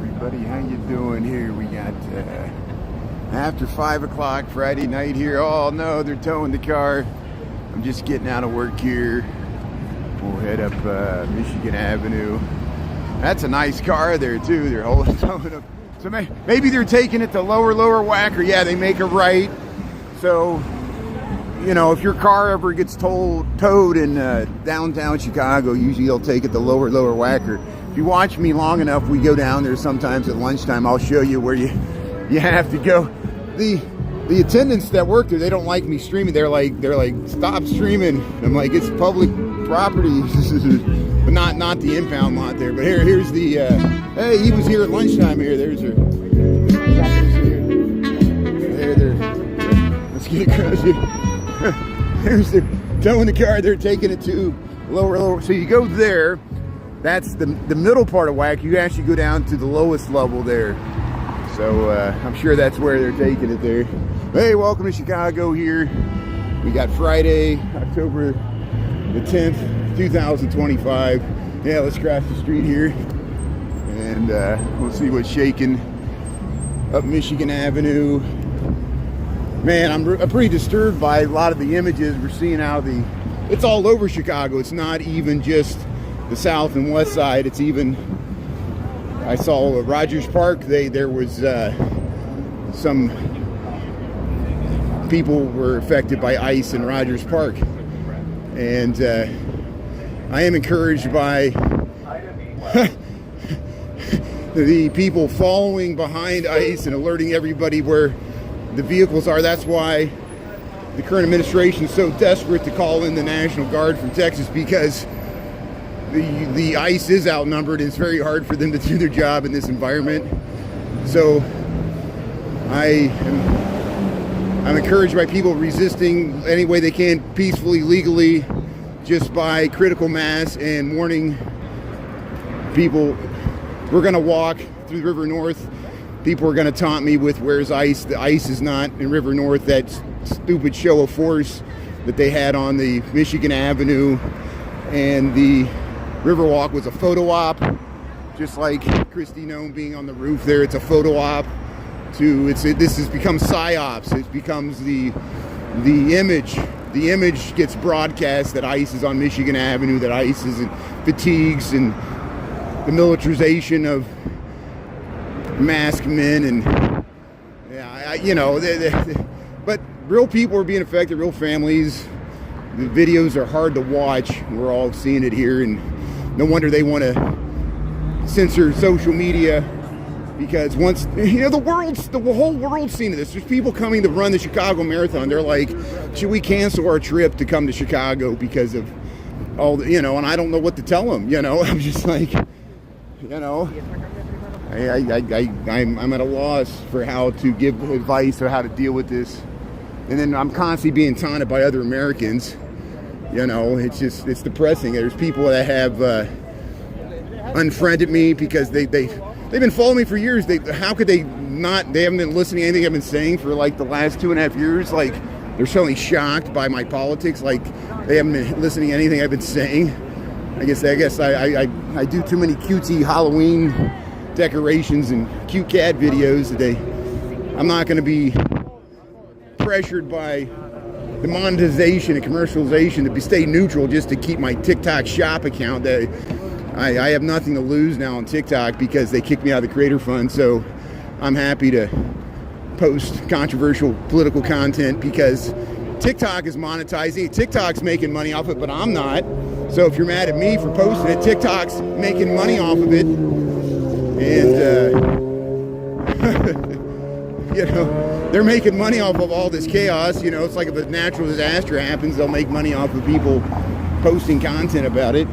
everybody, how you doing here? We got after 5 o'clock Friday night here. Oh no, they're towing the car. I'm just getting out of work here. We'll head up Michigan Avenue. That's a nice car there too. They're towing up. So maybe they're taking it to lower Wacker. Yeah, they make a right. So, you know, if your car ever gets towed in downtown Chicago, usually they'll take it to lower Wacker. If you watch me long enough, we go down there sometimes at lunchtime. I'll show you where you have to go. The attendants that work there, they don't like me streaming. They're like, stop streaming. I'm like, it's public property, but not the impound lot there. But here's the hey, he was here at lunchtime here. There's her. There. Let's get across here. Here's the towing the car. They're taking it to lower. So you go there. That's the middle part of WAC. You actually go down to the lowest level there. So I'm sure that's where they're taking it there. Hey, welcome to Chicago here. We got Friday, October the 10th, 2025. Yeah, let's cross the street here. And we'll see what's shaking up Michigan Avenue. Man, I'm pretty disturbed by a lot of the images we're seeing out of it's all over Chicago. It's not even just the south and west side. It's even, I saw Rogers Park. There was some people were affected by ice in Rogers Park, and I am encouraged by the people following behind ice and alerting everybody where the vehicles are. That's why the current administration is so desperate to call in the National Guard from Texas, because the ice is outnumbered and it's very hard for them to do their job in this environment. So I'm encouraged by people resisting any way they can, peacefully, legally, just by critical mass and warning people. We're going to walk through the River North. People are going to taunt me with where's ice. The ice is not in River North. That stupid show of force that they had on the Michigan Avenue and the Riverwalk was a photo op, just like Christy Nome being on the roof there. It's a photo op. This has become psyops. It becomes the image. The image gets broadcast that ICE is on Michigan Avenue, that ICE is in fatigues, and the militarization of masked men, and but real people are being affected, real families. The videos are hard to watch. We're all seeing it here, and no wonder they want to censor social media, because once, the whole world's seen this. There's people coming to run the Chicago Marathon. They're like, should we cancel our trip to come to Chicago because of all the, and I don't know what to tell them, I'm just like, I'm at a loss for how to give advice or how to deal with this. And then I'm constantly being taunted by other Americans. It's depressing. There's people that have unfriended me because they've been following me for years. How could they not? They haven't been listening to anything I've been saying for like the last 2.5 years. Like, they're suddenly shocked by my politics. Like, they haven't been listening to anything I've been saying. I guess I do too many cutesy Halloween decorations and cute cat videos today. I'm not going to be pressured by the monetization and commercialization to stay neutral just to keep my TikTok shop account. That I have nothing to lose now on TikTok because they kicked me out of the creator fund. So I'm happy to post controversial political content because TikTok is monetizing. TikTok's making money off it, but I'm not. So if you're mad at me for posting it, TikTok's making money off of it. And they're making money off of all this chaos. It's like if a natural disaster happens, they'll make money off of people posting content about it.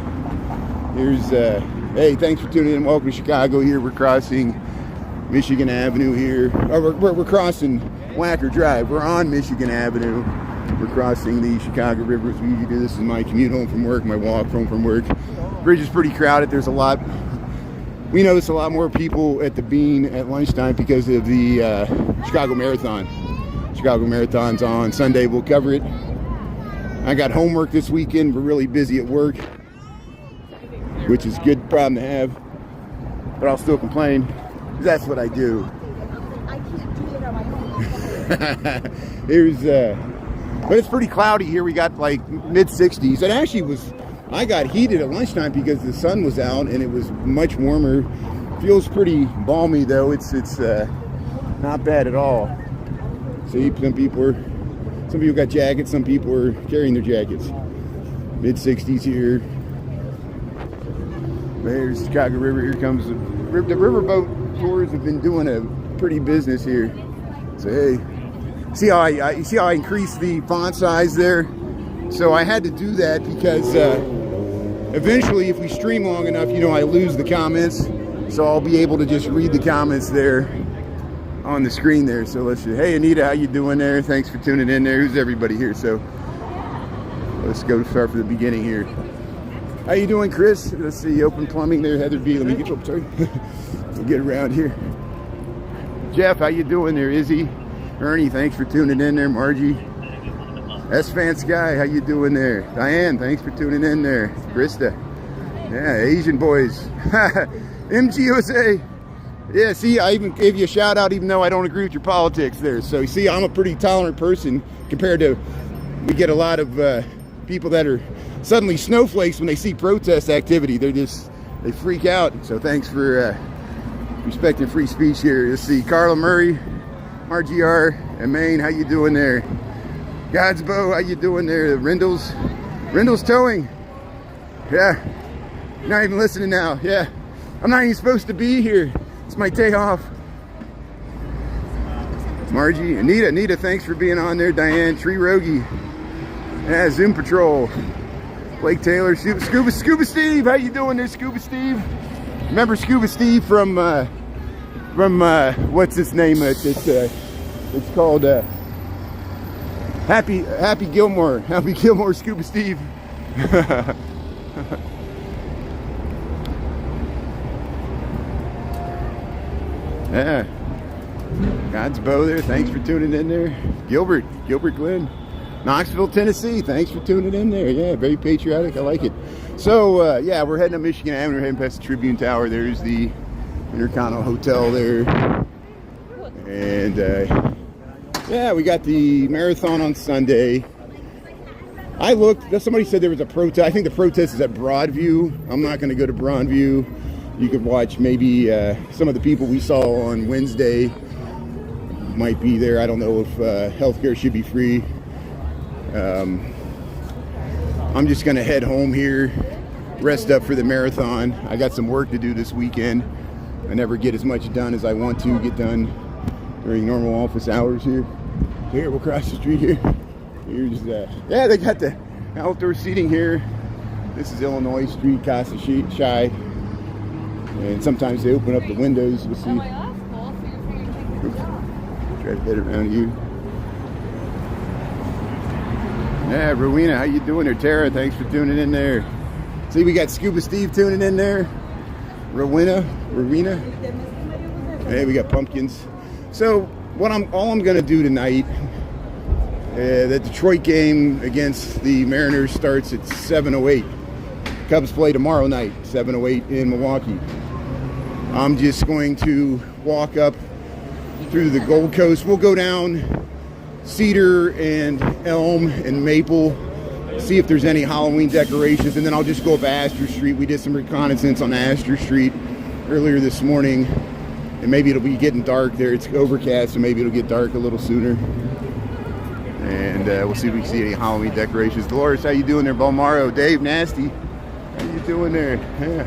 Here's, hey, thanks for tuning in. Welcome to Chicago here. We're crossing Michigan Avenue here. Oh, we're crossing Wacker Drive. We're on Michigan Avenue. We're crossing the Chicago River. We usually do this in my commute home from work, my walk home from work. Bridge is pretty crowded. There's a lot. We notice a lot more people at the Bean at lunchtime because of the Chicago Marathon. Chicago Marathon's on Sunday. We'll cover it. I got homework this weekend. We're really busy at work, which is a good problem to have, but I'll still complain. That's what I do. I can't do it on my own. But it's pretty cloudy here. We got like mid-60s. It actually I got heated at lunchtime because the sun was out and it was much warmer. Feels pretty balmy though. It's not bad at all. See, some people got jackets, some people are carrying their jackets. Mid-60s here. There's Chicago River. Here comes the riverboat tours have been doing a pretty business here. So hey, see how I increased the font size there? So I had to do that because eventually, if we stream long enough, I lose the comments. So I'll be able to just read the comments there on the screen there. So let's see. Hey Anita, how you doing there? Thanks for tuning in there. Who's everybody here? So let's go start from the beginning here. How you doing, Chris? Let's see. Open Plumbing there, Heather B. Let me get we'll get around here. Jeff, how you doing there? Izzy, Ernie, thanks for tuning in there. Margie, S-Fan Sky, how you doing there? Diane, thanks for tuning in there. Krista, yeah, Asian boys. MGOSA. Yeah, see, I even gave you a shout out even though I don't agree with your politics there. So you see, I'm a pretty tolerant person compared to, we get a lot of people that are suddenly snowflakes when they see protest activity. They freak out. So thanks for respecting free speech here. Let's see, Carla Murray, RGR, and Maine, how you doing there? Godsbow, how you doing there? Rindle's Towing. Yeah, you're not even listening now. Yeah, I'm not even supposed to be here. It's my day off. Margie, Anita, thanks for being on there. Diane, Tree Rogie, yeah, Zoom Patrol, Blake Taylor, Scuba Steve, how you doing there, Scuba Steve? Remember Scuba Steve from what's his name? It's called Happy Gilmore, Scuba Steve. Yeah, God's Bow there. Thanks for tuning in there. Gilbert Glenn, Knoxville, Tennessee. Thanks for tuning in there. Yeah, very patriotic. I like it. So yeah, we're heading up Michigan Avenue. We're heading past the Tribune Tower. There's the Intercontinental Hotel there, and yeah, we got the marathon on Sunday. I looked. Somebody said there was a protest. I think the protest is at Broadview. I'm not going to go to Broadview. You could watch maybe some of the people we saw on Wednesday might be there. I don't know if healthcare should be free. I'm just going to head home here, rest up for the marathon. I got some work to do this weekend. I never get as much done as I want to get done during normal office hours here. Here, we'll cross the street here. Here's yeah, they got the outdoor seating here. This is Illinois Street, Casa Shy. And sometimes they open up the windows. We'll see. Try to head around you. Yeah, Rowena, how you doing there? Tara, thanks for tuning in there. See, we got Scuba Steve tuning in there. Rowena. Hey, we got pumpkins. So, all I'm gonna do tonight, the Detroit game against the Mariners starts at 7:08. Cubs play tomorrow night, 7:08 in Milwaukee. I'm just going to walk up through the Gold Coast. We'll go down Cedar and Elm and Maple, see if there's any Halloween decorations, and then I'll just go up Astra Street. We did some reconnaissance on Astra Street earlier this morning, and maybe it'll be getting dark there. It's overcast, so maybe it'll get dark a little sooner. And we'll see if we can see any Halloween decorations. Dolores, how you doing there? Balmaro, Dave, Nasty, how you doing there? Yeah.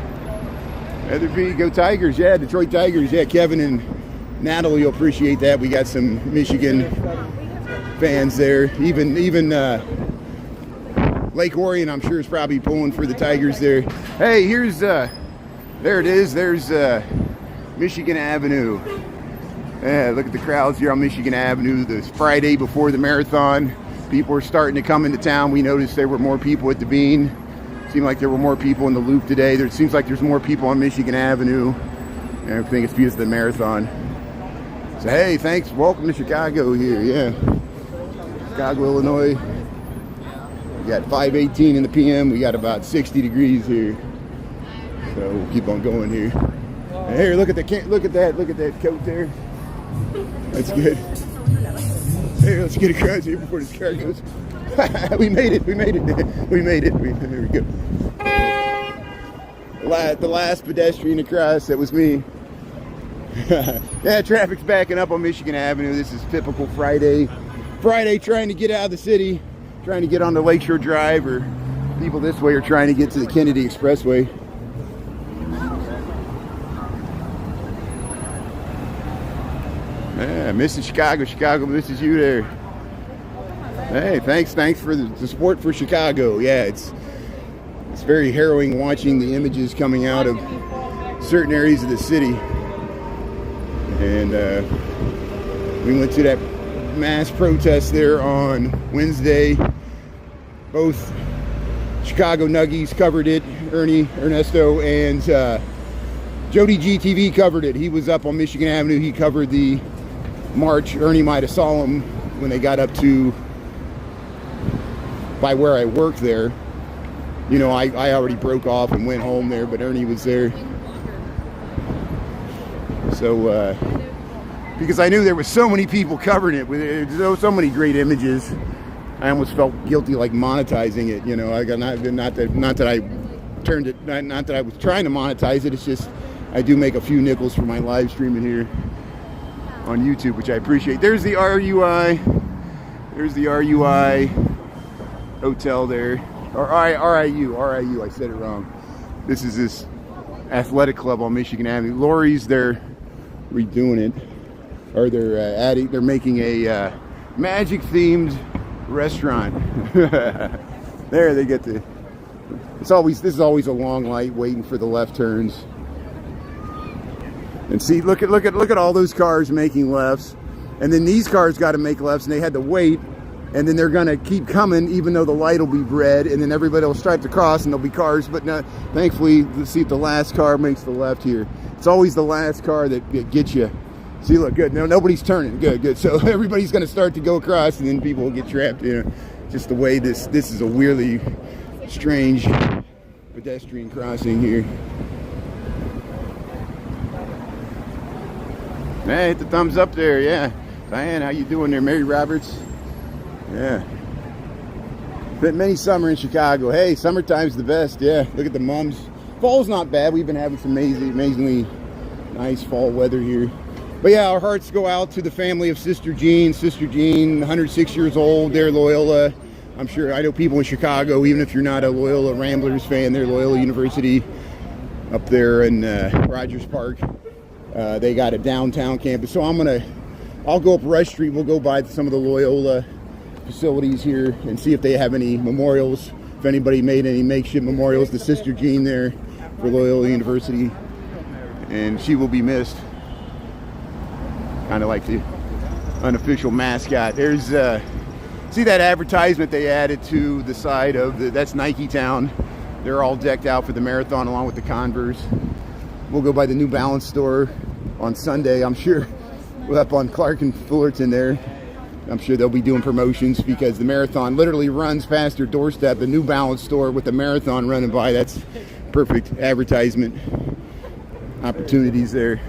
Heather B, go Tigers. Yeah, Detroit Tigers. Yeah, Kevin and Natalie will appreciate that. We got some Michigan fans there. Even Lake Orion, I'm sure, is probably pulling for the Tigers there. Hey, here's there it is. There's Michigan Avenue. Yeah, look at the crowds here on Michigan Avenue. This Friday before the marathon, people are starting to come into town. We noticed there were more people at the Bean. Seemed like there were more people in the Loop today. There seems like there's more people on Michigan Avenue. And I think it's because of the marathon. So hey, thanks. Welcome to Chicago here. Yeah, Chicago, Illinois. We got 5:18 in the PM. We got about 60 degrees here. So we'll keep on going here. Here, look at that coat there. That's good. Here, let's get across here before this car goes. We made it. There we go. The last pedestrian to cross, that was me. Yeah, traffic's backing up on Michigan Avenue. This is typical Friday trying to get out of the city, trying to get on the Lakeshore Drive, or people this way are trying to get to the Kennedy Expressway. Yeah, Mrs. Chicago misses you there. Hey, thanks for the support for Chicago. Yeah, it's very harrowing watching the images coming out of certain areas of the city. And we went to that mass protest there on Wednesday. Both Chicago Nuggies covered it, Ernesto, and Jody GTV covered it. He was up on Michigan Avenue. He covered the march. Ernie might have saw him when they got up to by where I worked there. You know, I already broke off and went home there, but Ernie was there. So, because I knew there was so many people covering it with so many great images, I almost felt guilty like monetizing it. You know, I got not that I turned it, not that I was trying to monetize it. It's just I do make a few nickels for my live streaming here on YouTube, which I appreciate. There's the RUI. There's the RUI hotel there. Or RIU. I said it wrong. This is this athletic club on Michigan Avenue. Lori's there redoing it, or they're making a magic themed restaurant. There they get the. This is always a long light waiting for the left turns. And see, look at all those cars making lefts, and then these cars got to make lefts, and they had to wait, and then they're gonna keep coming even though the light will be red, and then everybody will stripe to cross, and there'll be cars. But no, thankfully, see if the last car makes the left here. It's always the last car that gets you. See, look, good. No, nobody's turning. Good. So everybody's gonna start to go across, and then people will get trapped. You know, just the way this is a weirdly strange pedestrian crossing here. Hey, hit the thumbs up there, yeah. Diane, how you doing there? Mary Roberts. Yeah. Spent many summer in Chicago. Hey, summertime's the best, yeah. Look at the mums. Fall's not bad. We've been having some amazingly nice fall weather here. But yeah, our hearts go out to the family of Sister Jean. Sister Jean, 106 years old. They're Loyola. I'm sure, I know people in Chicago, even if you're not a Loyola Ramblers fan, they're Loyola University up there in Rogers Park. They got a downtown campus. So I'll go up Rush Street. We'll go by some of the Loyola facilities here and see if they have any memorials. If anybody made any makeshift memorials to Sister Jean there for Loyola University. And she will be missed. Kind of like the unofficial mascot. There's, see that advertisement they added to the side of that's Nike Town. They're all decked out for the marathon along with the Converse. We'll go by the New Balance store on Sunday. I'm sure we're up on Clark and Fullerton there. I'm sure they'll be doing promotions because the marathon literally runs past your doorstep. The New Balance store with the marathon running by. That's perfect advertisement opportunities there.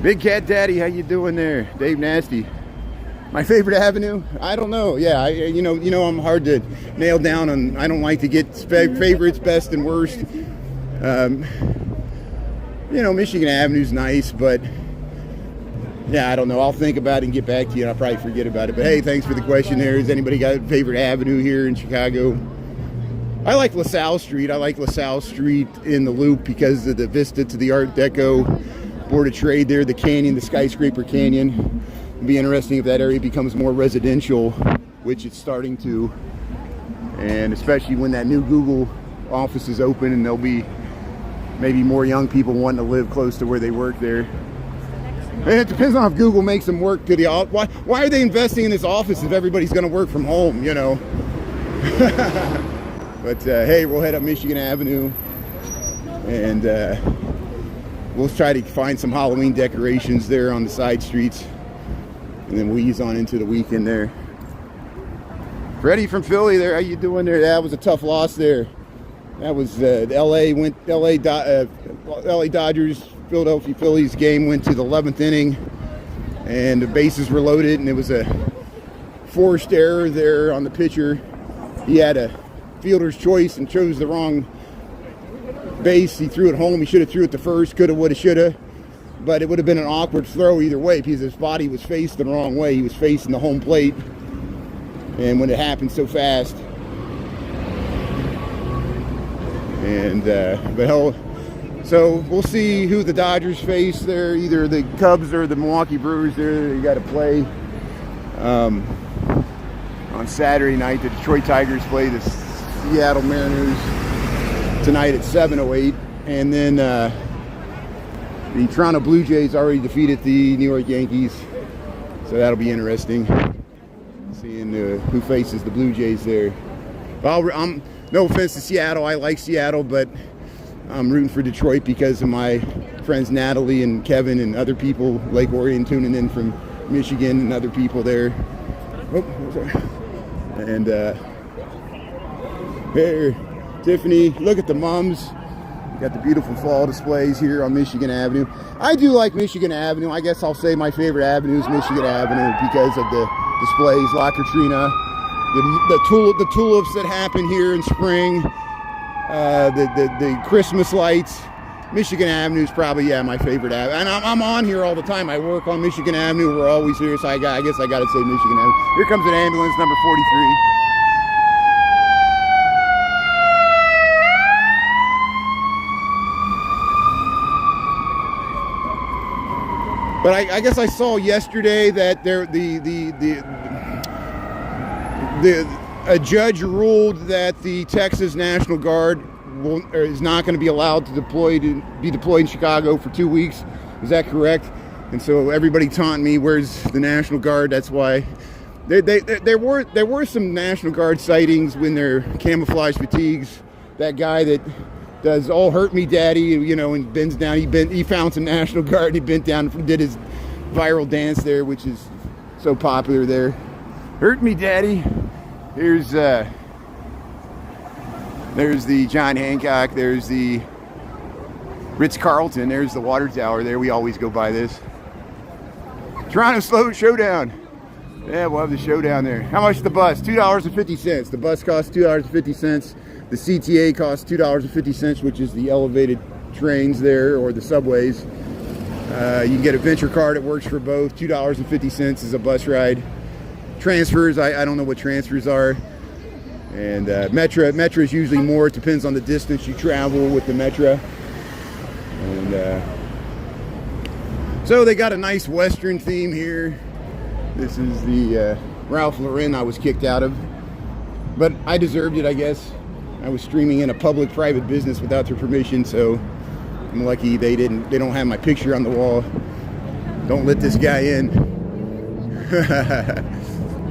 Big Cat Daddy, how you doing there? Dave Nasty. My favorite avenue? I don't know. Yeah, you know, I'm hard to nail down on. I don't like to get favorites, best and worst. You know, Michigan Avenue's nice, but yeah, I don't know. I'll think about it and get back to you, and I'll probably forget about it. But hey, thanks for the question there. Has anybody got a favorite avenue here in Chicago? I like LaSalle Street. I like LaSalle Street in the Loop because of the vista to the Art Deco Board of Trade there, the canyon, the skyscraper canyon. It'll be interesting if that area becomes more residential, which it's starting to, and especially when that new Google office is open and there'll be maybe more young people wanting to live close to where they work there. And it depends on if Google makes them work to the office. Why are they investing in this office if everybody's going to work from home, you know? But hey, we'll head up Michigan Avenue and we'll try to find some Halloween decorations there on the side streets, and then we'll ease on into the weekend there. Freddie from Philly there, how you doing there? That was a tough loss there. That was the LA Dodgers Philadelphia Phillies game. Went to the 11th inning, and the bases were loaded, and it was a forced error there on the pitcher. He had a fielder's choice and chose the wrong base. He threw it home. He should have threw it to first. Coulda, woulda, shoulda. But it would have been an awkward throw either way because his body was faced the wrong way. He was facing the home plate. And when it happened so fast. And, so we'll see who the Dodgers face there. Either the Cubs or the Milwaukee Brewers there. You got to play. On Saturday night, the Detroit Tigers play the Seattle Mariners tonight at 7:08. And then the Toronto Blue Jays already defeated the New York Yankees. So that'll be interesting. Seeing who faces the Blue Jays there. Well, no offense to Seattle. I like Seattle, but I'm rooting for Detroit because of my friends Natalie and Kevin and other people, Lake Orion tuning in from Michigan and other people there. Oh, and here, Tiffany, look at the mums. We got the beautiful fall displays here on Michigan Avenue. I do like Michigan Avenue. I guess I'll say my favorite avenue is Michigan Avenue because of the displays, La Katrina, the tulips that happen here in spring, the Christmas lights. Michigan Avenue is probably, my favorite avenue. And I'm on here all the time. I work on Michigan Avenue. We're always here, so I guess I got to say Michigan Avenue. Here comes an ambulance, number 43. But I guess I saw yesterday that a judge ruled that the Texas National Guard is not going to be allowed to be deployed in Chicago for 2 weeks. Is that correct? And so everybody taunting me, where's the National Guard? That's why there were some National Guard sightings when they're camouflage fatigues. That guy that does "All Hurt Me Daddy," and bends down. He found some National Guard and he bent down and did his viral dance there, which is so popular there. "Hurt Me Daddy." There's the John Hancock. There's the Ritz-Carlton. There's the water tower there. We always go by this. Toronto Slow Showdown. Yeah, we'll have the showdown there. How much is the bus? $2.50. The bus costs $2.50. The CTA costs $2.50, which is the elevated trains there, or the subways. You can get a Venture card. It works for both. $2.50 is a bus ride. Transfers, I don't know what transfers are. And Metro is usually more. It depends on the distance you travel with the Metro. And so they got a nice Western theme here. This is the Ralph Lauren I was kicked out of. But I deserved it, I guess. I was streaming in a public-private business without their permission, so I'm lucky they don't have my picture on the wall. Don't let this guy in.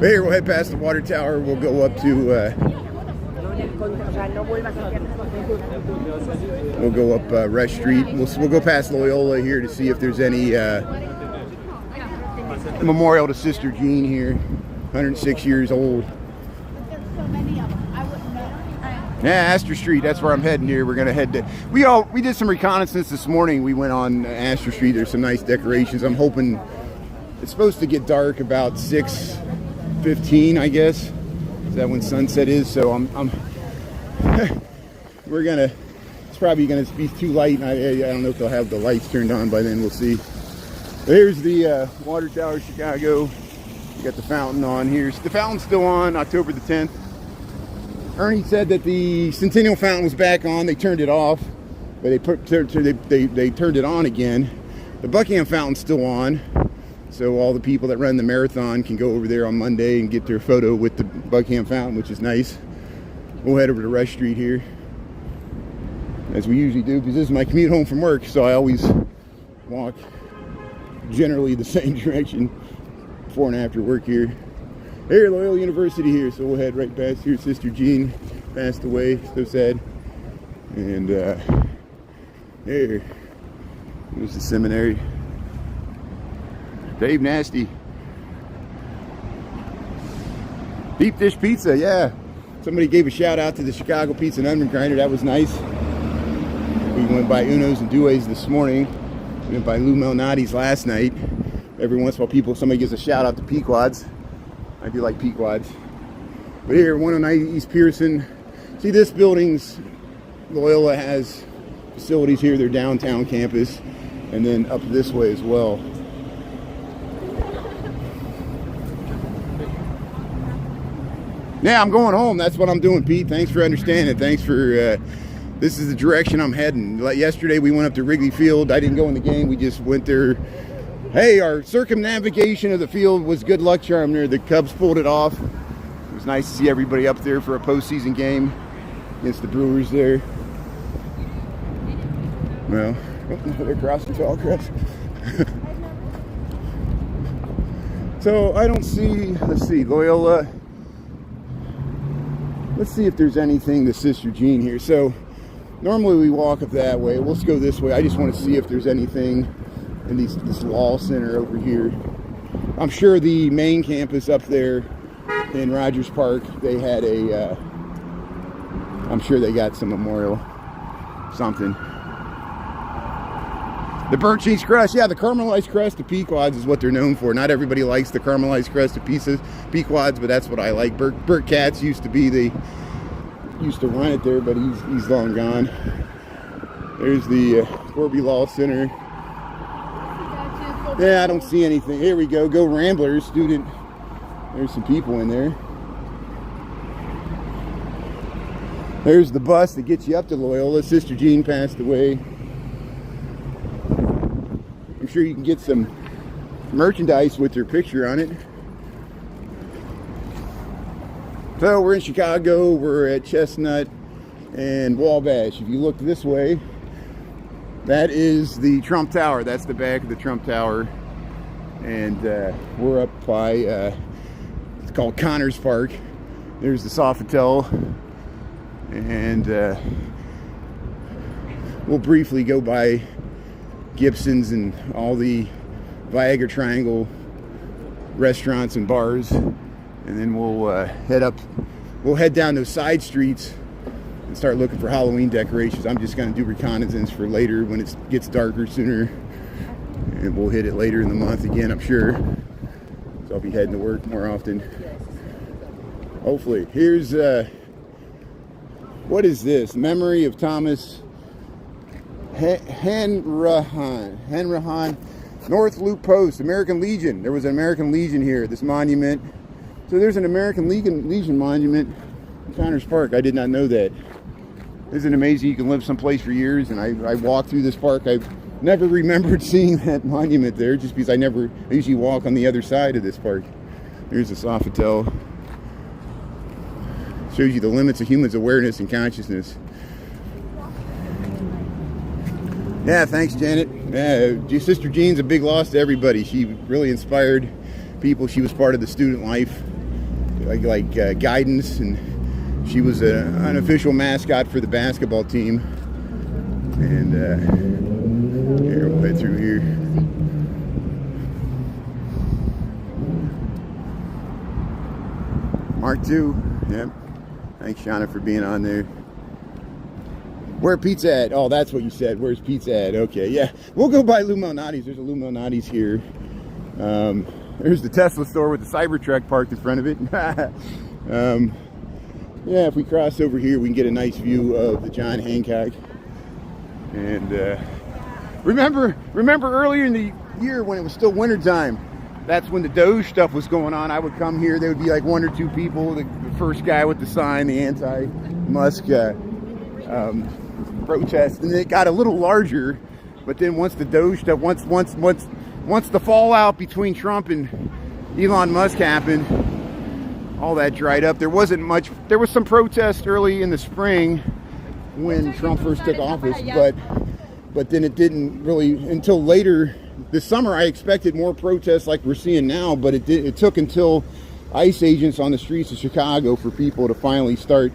Here, we'll head past the water tower. We'll go up to Rush Street. We'll go past Loyola here to see if there's any memorial to Sister Jean here, 106 years old. Yeah, Astra Street, that's where I'm heading here. We're gonna head to, we did some reconnaissance this morning. We went on Astra Street. There's some nice decorations. I'm hoping it's supposed to get dark about 6:15, I guess. Is that when sunset is? So it's probably gonna be too light. And I don't know if they'll have the lights turned on by then. We'll see. There's the Water Tower, Chicago. You got the fountain on here. The fountain's still on, October the 10th. Ernie said that the Centennial Fountain was back on. They turned it off, but they turned it on again. The Buckingham Fountain's still on, so all the people that run the marathon can go over there on Monday and get their photo with the Buckingham Fountain, which is nice. We'll head over to Rush Street here, as we usually do, because this is my commute home from work, so I always walk generally the same direction before and after work here. Here, Loyola University here, so we'll head right past here. Sister Jean passed away, so sad. And here's the seminary. Dave Nasty. Deep dish pizza, yeah. Somebody gave a shout out to the Chicago Pizza and Onion Grinder. That was nice. We went by Uno's and Due's this morning. We went by Lou Malnati's last night. Every once in a while, somebody gives a shout out to Pequods. I do like Pequods. But here, 109 East Pearson. See, this building's, Loyola has facilities here, their downtown campus, and then up this way as well. Yeah, I'm going home. That's what I'm doing, Pete. Thanks for understanding. Thanks for, this is the direction I'm heading. Like yesterday, we went up to Wrigley Field. I didn't go in the game. We just went there. Hey, our circumnavigation of the field was good luck charm there. The Cubs pulled it off. It was nice to see everybody up there for a postseason game against the Brewers there. Well, they're crossing Tallcrest. So I don't see, let's see, Loyola. Let's see if there's anything to Sister Jean here. So normally we walk up that way. Let's go this way. I just want to see if there's anything in this law center over here. I'm sure the main campus up there in Rogers Park, they had a, I'm sure they got some memorial, something. The burnt cheese crust, yeah, the caramelized crust of Pequods is what they're known for. Not everybody likes the caramelized crust of Pequods, but that's what I like. Burt Katz used to run it there, but he's long gone. There's the Corby Law Center. Yeah, I don't see anything. Here we go. Go Ramblers, student. There's some people in there. There's the bus that gets you up to Loyola. Sister Jean passed away. I'm sure you can get some merchandise with her picture on it. So we're in Chicago. We're at Chestnut and Wabash. If you look this way, that is the Trump Tower. That's the back of the Trump Tower. And we're up by, it's called Connors Park. There's the Sofitel. And we'll briefly go by Gibson's and all the Viagra Triangle restaurants and bars. And then we'll head down those side streets and start looking for Halloween decorations. I'm just going to do reconnaissance for later when it gets darker sooner. And we'll hit it later in the month again, I'm sure. So I'll be heading to work more often. Hopefully. Here's, what is this? Memory of Thomas Hanrahan. North Loop Post, American Legion. There was an American Legion here, this monument. So there's an American Legion monument in Connors Park. I did not know that. Isn't it amazing you can live someplace for years? And I walked through this park. I've never remembered seeing that monument there just because I usually walk on the other side of this park. Here's the Sofitel. Shows you the limits of humans' awareness and consciousness. Yeah, thanks, Janet. Sister Jean's a big loss to everybody. She really inspired people. She was part of the student life, like guidance, and she was an unofficial mascot for the basketball team. And here, we'll head through here. Mark II. Yep. Thanks, Shauna, for being on there. Where pizza at? Oh, that's what you said. Where's pizza at? Okay, yeah. We'll go by Lou Malnati's. There's a Lou Malnati's here. There's the Tesla store with the Cybertruck parked in front of it. Yeah, if we cross over here, we can get a nice view of the John Hancock. And remember earlier in the year when it was still wintertime, that's when the Doge stuff was going on. I would come here. There would be like one or two people. The first guy with the sign, the anti-Musk protest, and it got a little larger. But then once the Doge stuff, once the fallout between Trump and Elon Musk happened, all that dried up. There wasn't much. There was some protest early in the spring when Trump first took office, but then it didn't really until later this summer. I expected more protests like we're seeing now, but it took until ICE agents on the streets of Chicago for people to finally start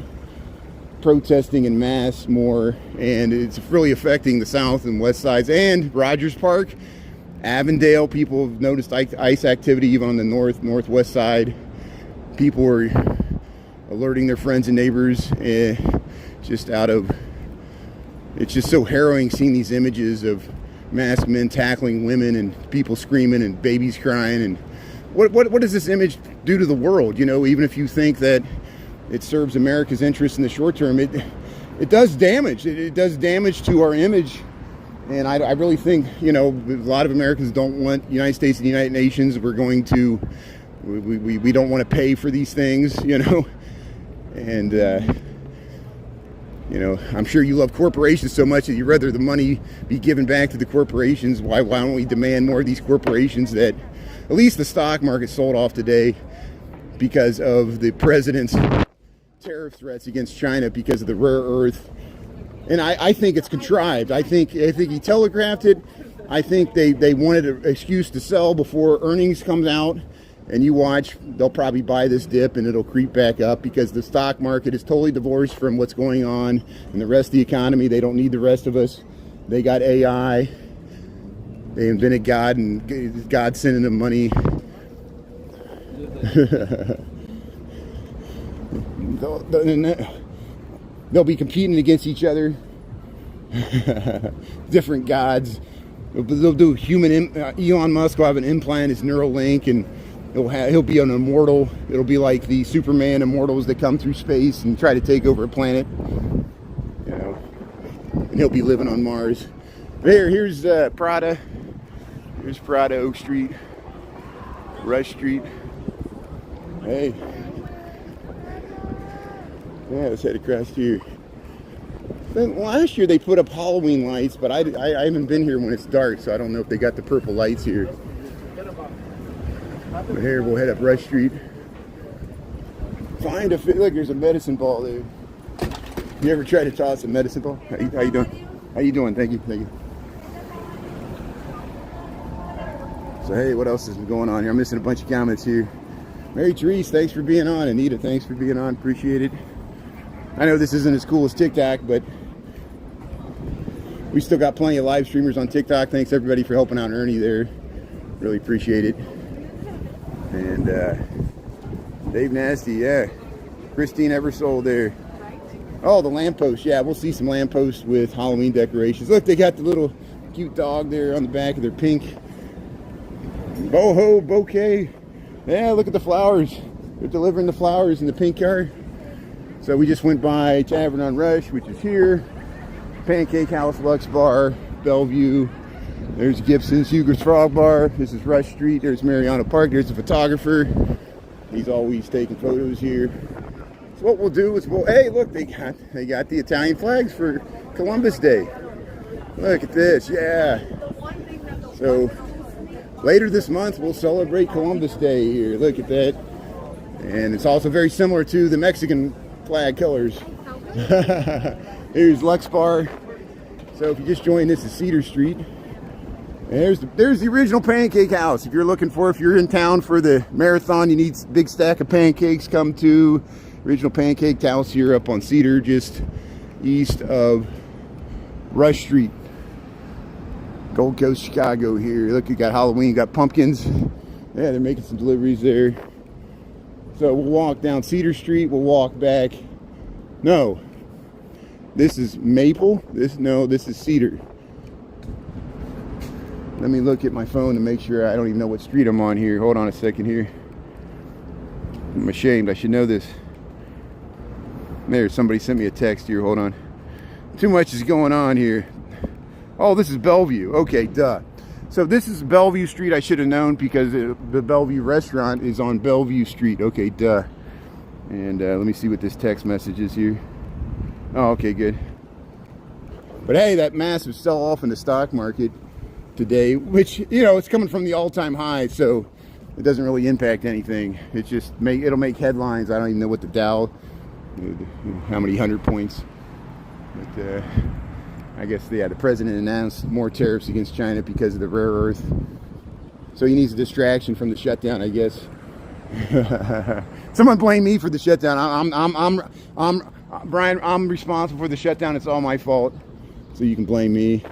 protesting en masse more, and it's really affecting the south and west sides and Rogers Park, Avondale. People have noticed ICE activity even on the northwest side. People were alerting their friends and neighbors, just out of, it's just so harrowing seeing these images of masked men tackling women and people screaming and babies crying. And what does this image do to the world? You know, even if you think that it serves America's interests in the short term, it does damage. It does damage to our image. And I really think, you know, a lot of Americans don't want the United States and the United Nations. We don't want to pay for these things, you know. And, you know, I'm sure you love corporations so much that you'd rather the money be given back to the corporations. Why don't we demand more of these corporations? That at least the stock market sold off today because of the president's tariff threats against China because of the rare earth. And I think it's contrived. I think he telegraphed it. I think they wanted an excuse to sell before earnings comes out. And you watch, they'll probably buy this dip and it'll creep back up because the stock market is totally divorced from what's going on in the rest of the economy. They don't need the rest of us. They got AI. They invented God, and God's sending them money. They'll be competing against each other. Different gods. They'll do human. Elon Musk will have an implant, his Neuralink, and he'll be an immortal. It'll be like the Superman immortals that come through space and try to take over a planet. You know, and he'll be living on Mars. Here's Prada. Here's Prada, Oak Street, Rush Street. Hey. Yeah, let's head across here. Then last year they put up Halloween lights, but I haven't been here when it's dark, so I don't know if they got the purple lights here. But here we'll head up Rush Street. Find a fit. Look, there's a medicine ball there. You ever try to toss a medicine ball? How you doing? How you doing? Thank you. Thank you. So hey, what else is going on here? I'm missing a bunch of comments here. Mary Therese, thanks for being on. Anita, thanks for being on. Appreciate it. I know this isn't as cool as TikTok, but we still got plenty of live streamers on TikTok. Thanks everybody for helping out Ernie there. Really appreciate it. And Dave Nasty, yeah. Christine Eversold there. Oh, the lamppost. Yeah, we'll see some lampposts with Halloween decorations. Look, they got the little cute dog there on the back of their pink boho bouquet. Yeah, look at the flowers. They're delivering the flowers in the pink car. So we just went by Tavern on Rush, which is here. Pancake House, Lux Bar, Bellevue. There's Gibson's, Huger's Frog Bar. This is Rush Street. There's Mariana Park. There's a photographer. He's always taking photos here. So what we'll do is hey, look, they got the Italian flags for Columbus Day. Look at this, yeah. So later this month we'll celebrate Columbus Day here. Look at that. And it's also very similar to the Mexican flag colors. Here's Lux Bar. So if you just joined, this is Cedar Street. And there's the original Pancake House. If you're in town for the marathon, you need a big stack of pancakes, come to original Pancake House here up on Cedar, just east of Rush Street. Gold Coast, Chicago here. Look, you got Halloween, you got pumpkins. Yeah, they're making some deliveries there. So we'll walk down Cedar Street, we'll walk back. No, this is Maple. This is Cedar. Let me look at my phone to make sure. I don't even know what street I'm on here. Hold on a second here. I'm ashamed, I should know this. There, somebody sent me a text here, hold on. Too much is going on here. Oh, this is Bellevue. Okay, duh. So this is Bellevue Street. I should have known because the Bellevue restaurant is on Bellevue Street. Okay, duh. And let me see what this text message is here. Oh, okay, good. But hey, that massive sell-off in the stock market today, which, you know, it's coming from the all-time high, so it doesn't really impact anything. It's just it'll make headlines. I don't even know what the Dow, how many 100 points. But I guess, yeah, the president announced more tariffs against China because of the rare earth. So he needs a distraction from the shutdown, I guess. Someone blame me for the shutdown. I'm Brian, I'm responsible for the shutdown. It's all my fault. So you can blame me.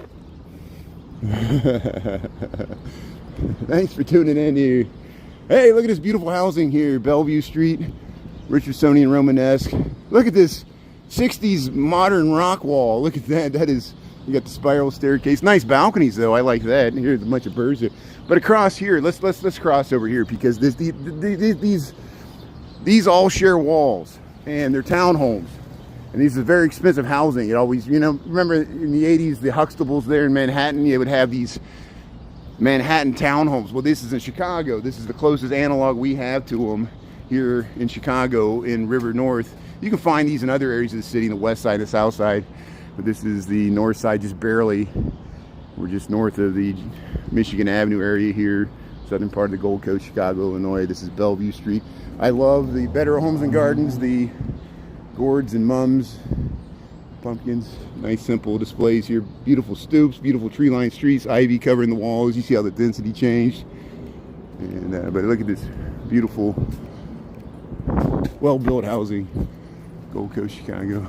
Thanks for tuning in here. Hey, look at this beautiful housing here, Bellevue Street. Richardsonian Romanesque. Look at this 60s modern rock wall. Look at that. That is, you got the spiral staircase. Nice balconies though. I like that. Here's a bunch of birds there. But across here, let's cross over here because these all share walls and they're townhomes. And these are very expensive housing. It always, you know, remember in the 80s, the Huxtables there in Manhattan, you would have these Manhattan townhomes. Well, this is in Chicago. This is the closest analog we have to them here in Chicago in River North. You can find these in other areas of the city, the west side and the south side. But this is the north side, just barely. We're just north of the Michigan Avenue area here, southern part of the Gold Coast, Chicago, Illinois. This is Bellevue Street. I love the Better Homes and Gardens, the gourds and mums, pumpkins, nice simple displays here. Beautiful stoops, beautiful tree-lined streets, ivy covering the walls. You see how the density changed. And but look at this beautiful, well-built housing, Gold Coast, Chicago.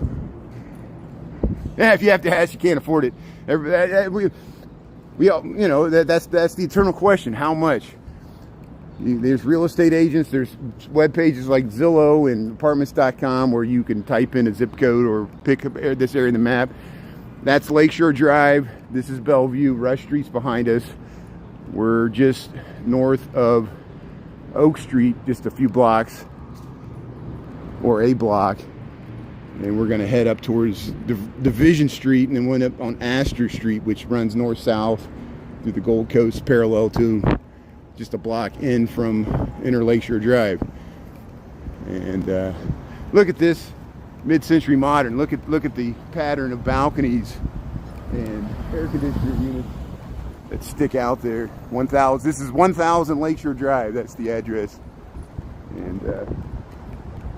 Yeah, if you have to ask, you can't afford it. We all, you know, that's the eternal question. How much? There's real estate agents. There's web pages like Zillow and apartments.com where you can type in a zip code or pick up this area in the map. That's Lakeshore Drive. This is Bellevue. Rush Street's behind us. We're just north of Oak Street, just a few blocks or a block. And we're going to head up towards Division Street and then went up on Astra Street, which runs north-south through the Gold Coast, parallel to just a block in from Inner Lakeshore Drive. And look at this mid-century modern. Look at the pattern of balconies and air conditioner units that stick out there. 1000. This is 1000 Lakeshore Drive. That's the address. And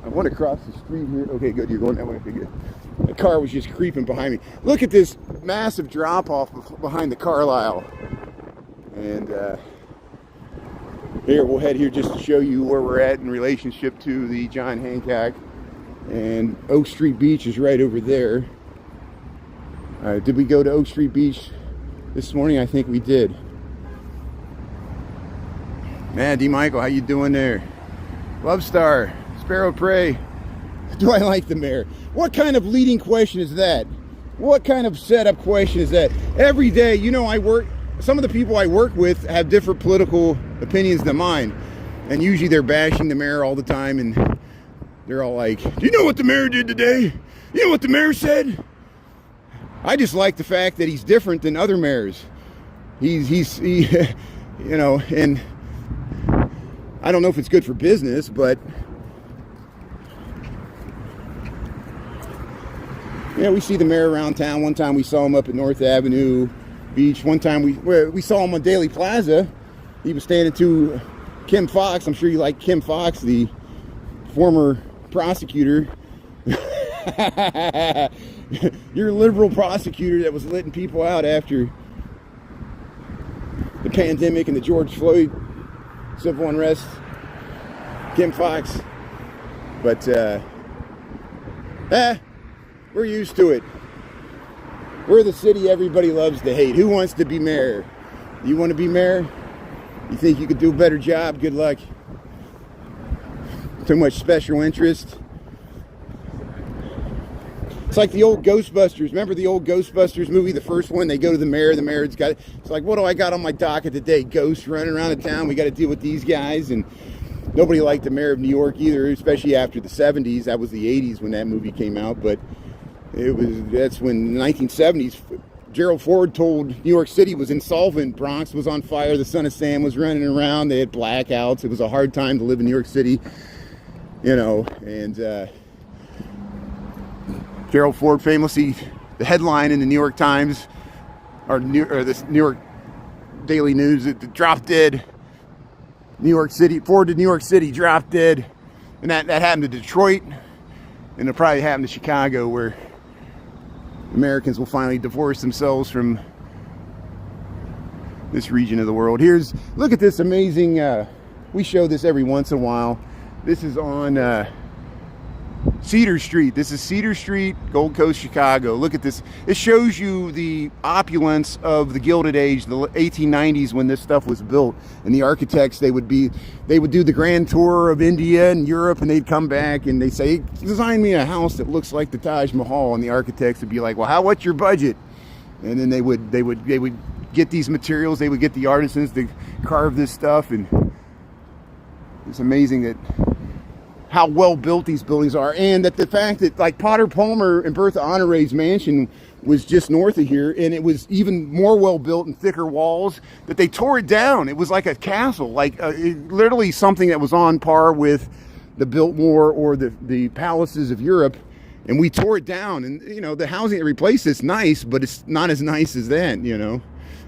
I want to cross the street here. Okay, good. You're going that way. Okay, good. The car was just creeping behind me. Look at this massive drop-off behind the Carlisle. And here, we'll head here just to show you where we're at in relationship to the John Hancock. And Oak Street Beach is right over there. Did we go to Oak Street Beach this morning? I think we did. Man, D. Michael, how you doing there? Love Star, Sparrow Prey. Do I like the mayor? What kind of leading question is that? What kind of setup question is that? Every day, you know, some of the people I work with have different political opinions than mine. And usually they're bashing the mayor all the time and they're all like, do you know what the mayor did today? You know what the mayor said? I just like the fact that he's different than other mayors. He you know, and I don't know if it's good for business, but yeah, we see the mayor around town. One time we saw him up at North Avenue Beach. One time we saw him on Daly Plaza. He was standing to Kim Fox. I'm sure you like Kim Fox, the former prosecutor. Your liberal prosecutor that was letting people out after the pandemic and the George Floyd civil unrest. Kim Fox. But we're used to it. We're the city everybody loves to hate. Who wants to be mayor? You want to be mayor? You think you could do a better job? Good luck. Too much special interest. It's like the old Ghostbusters. Remember the old Ghostbusters movie, the first one? They go to the mayor's got, it's like, what do I got on my docket today? Ghosts running around the town. We got to deal with these guys. And nobody liked the mayor of New York either, especially after the 70s. That was the 80s when that movie came out. But that's when in the 1970s, Gerald Ford told New York City was insolvent. Bronx was on fire. The Son of Sam was running around. They had blackouts. It was a hard time to live in New York City, you know. And Gerald Ford famously, the headline in the New York Times or the New York Daily News, it dropped dead. New York City, Ford to New York City, dropped dead. And that happened to Detroit. And it'll probably happen to Chicago, where Americans will finally divorce themselves from this region of the world. Look at this amazing, we show this every once in a while. This is on Cedar Street. This is Cedar Street, Gold Coast, Chicago. Look at this. It shows you the opulence of the Gilded Age, the 1890s, when this stuff was built. And the architects, they would do the grand tour of India and Europe, and they'd come back and they say, design me a house that looks like the Taj Mahal. And the architects would be like, well, what's your budget? And then they would get these materials. They would get the artisans to carve this stuff, and it's amazing that how well built these buildings are, and that the fact that like Potter Palmer and Bertha Honore's mansion was just north of here, and it was even more well built and thicker walls, that they tore it down. It was like a castle, like literally something that was on par with the Biltmore or the palaces of Europe, and we tore it down. And you know, the housing that replaced it's nice, but it's not as nice as that, you know,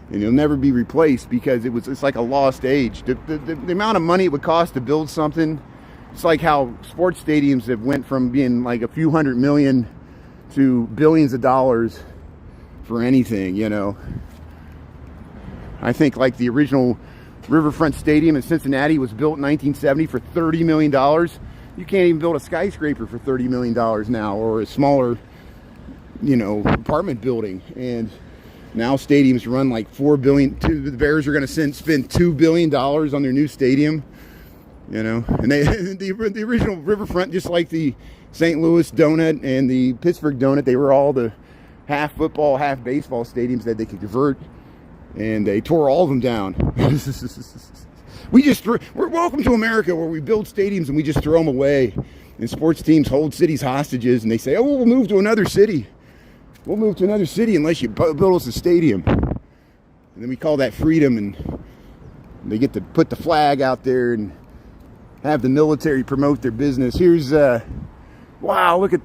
and it'll never be replaced because it's like a lost age. The amount of money it would cost to build something. It's like how sports stadiums have went from being like a few $100 million to billions of dollars for anything, you know. I think like the original Riverfront Stadium in Cincinnati was built in 1970 for $30 million. You can't even build a skyscraper for $30 million now, or a smaller, you know, apartment building. And now stadiums run like $4 billion. The Bears are going to spend $2 billion on their new stadium. You know, and the original Riverfront, just like the St. Louis Donut and the Pittsburgh Donut, they were all the half football, half baseball stadiums that they could convert, and they tore all of them down. We're welcome to America, where we build stadiums and we just throw them away, and sports teams hold cities hostages, and they say, oh, we'll move to another city. We'll move to another city unless you build us a stadium. And then we call that freedom, and they get to put the flag out there and have the military promote their business. Here's wow, look how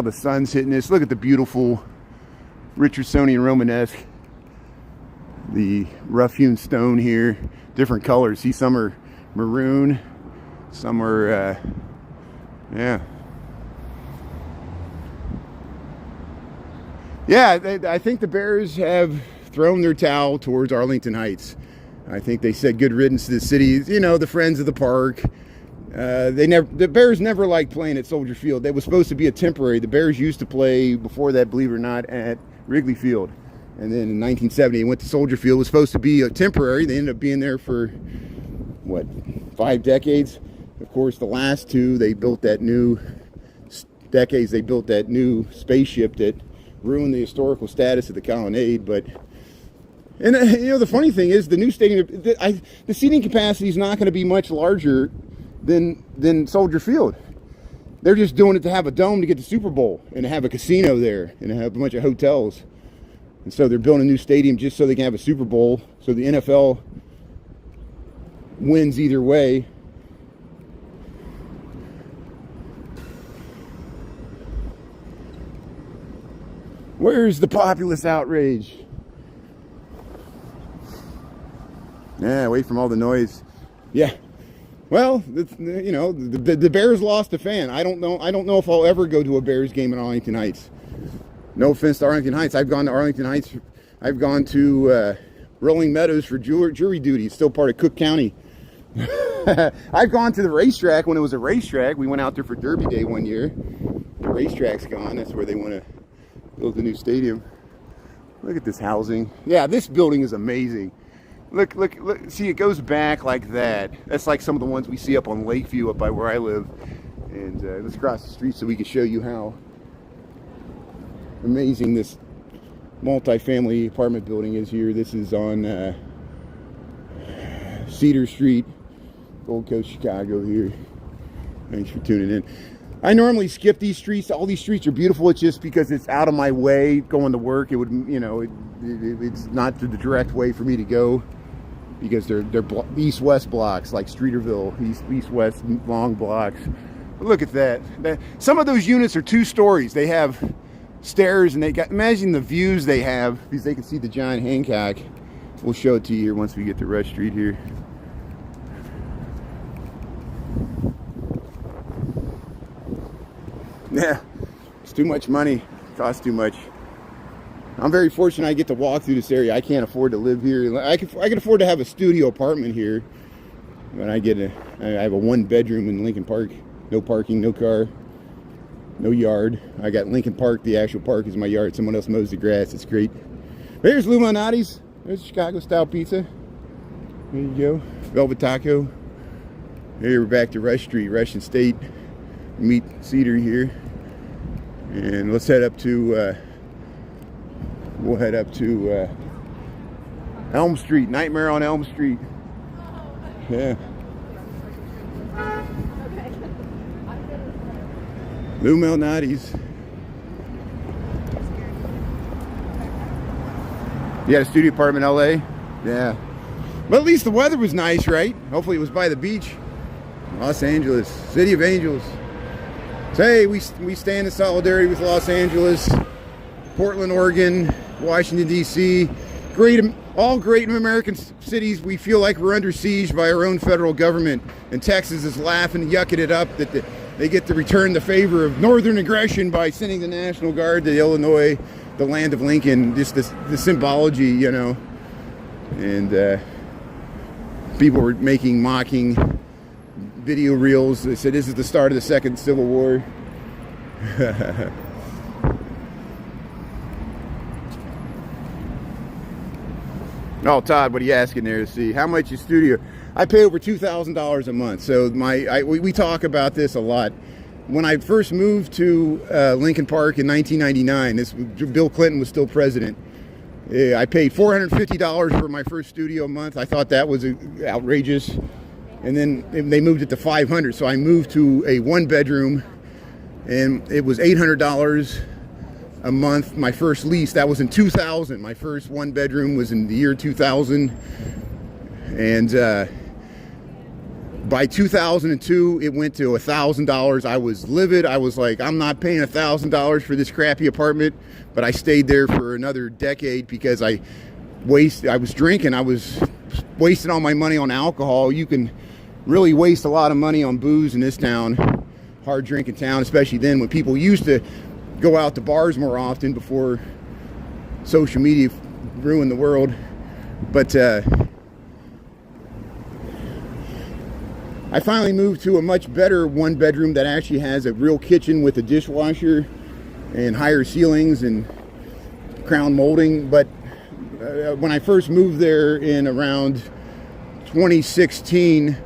the sun's hitting this. Look at the beautiful Richardsonian Romanesque, the rough hewn stone here, different colors. See, some are maroon, some are yeah, I think the Bears have thrown their towel towards Arlington Heights. I think they said good riddance to the city. You know, the friends of the park. The Bears never liked playing at Soldier Field. That was supposed to be a temporary. The Bears used to play before that, believe it or not, at Wrigley Field. And then in 1970, they went to Soldier Field. It was supposed to be a temporary. They ended up being there for, what, 5 decades? Of course, the last two, they built that new spaceship that ruined the historical status of the Colonnade, but... And you know, the funny thing is, the new stadium, the seating capacity is not going to be much larger than Soldier Field. They're just doing it to have a dome to get the Super Bowl and to have a casino there and to have a bunch of hotels. And so they're building a new stadium just so they can have a Super Bowl. So the NFL wins either way. Where's the populist outrage? Yeah, away from all the noise. Yeah. Well, you know, the Bears lost a fan. I don't know if I'll ever go to a Bears game in Arlington Heights. No offense to Arlington Heights. I've gone to Arlington Heights. I've gone to Rolling Meadows for jury duty. It's still part of Cook County. I've gone to the racetrack when it was a racetrack. We went out there for Derby Day one year. The racetrack's gone. That's where they want to build the new stadium. Look at this housing. Yeah, this building is amazing. Look, see, it goes back like that. That's like some of the ones we see up on Lakeview up by where I live. And let's cross the street so we can show you how amazing this multi-family apartment building is here. This is on Cedar Street, Gold Coast, Chicago here. Thanks for tuning in. I normally skip these streets. All these streets are beautiful. It's just because it's out of my way going to work. It would, you know, it's not the direct way for me to go, because they're east-west blocks, like Streeterville, east-west long blocks. But look at that. Some of those units are 2 stories. They have stairs, and imagine the views they have, because they can see the John Hancock. We'll show it to you here once we get to Rush Street here. Yeah, it's too much money. It costs too much. I'm very fortunate I get to walk through this area. I can't afford to live here. I can afford to have a studio apartment here, but I have a 1-bedroom in Lincoln Park. No parking, no car, no yard. I got Lincoln Park. The actual park is my yard. Someone else mows the grass. It's great. There's Lou Malnati's. There's Chicago style pizza. There you go. Velvet Taco. Here we're back to Rush Street, Rush and State. Meet Cedar here. And let's head up to we'll head up to Elm Street. Nightmare on Elm Street. Yeah. Lou Malnati's. You had a studio apartment in LA? Yeah. But at least the weather was nice, right? Hopefully it was by the beach. Los Angeles, City of Angels. So, hey, we stand in solidarity with Los Angeles, Portland, Oregon, Washington, D.C. All great American cities. We feel like we're under siege by our own federal government. And Texas is laughing, yucking it up that they get to return the favor of northern aggression by sending the National Guard to Illinois, the land of Lincoln. Just the symbology, you know. And people were mocking video reels. They said this is the start of the Second Civil War. Oh, Todd, what are you asking there to see? How much is studio? I pay over $2,000 a month. So we talk about this a lot. When I first moved to Lincoln Park in 1999, Bill Clinton was still president. I paid $450 for my first studio month. I thought that was outrageous. And then they moved it to $500. So I moved to a one-bedroom, and it was $800 a month. My first lease, that was in 2000. My first one-bedroom was in the year 2000. And by 2002, it went to $1,000. I was livid. I was like, I'm not paying $1,000 for this crappy apartment. But I stayed there for another decade because I was drinking. I was wasting all my money on alcohol. You can really waste a lot of money on booze in this town, hard drinking town, especially then when people used to go out to bars more often before social media ruined the world. But I finally moved to a much better one bedroom that actually has a real kitchen with a dishwasher and higher ceilings and crown molding. But when I first moved there in around 2016,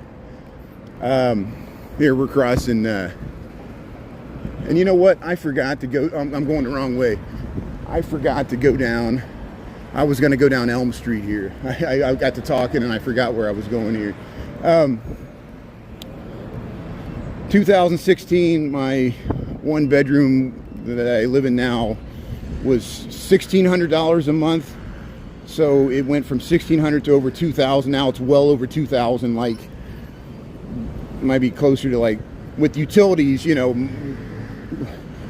here we're crossing, and you know what? I forgot to go. I'm going the wrong way. I forgot to go down. I was going to go down Elm Street here. I got to talking and I forgot where I was going here. 2016, my one bedroom that I live in now was $1,600 a month. So it went from $1,600 to over $2,000. Now it's well over $2,000. Like, it might be closer to, like, with utilities, you know,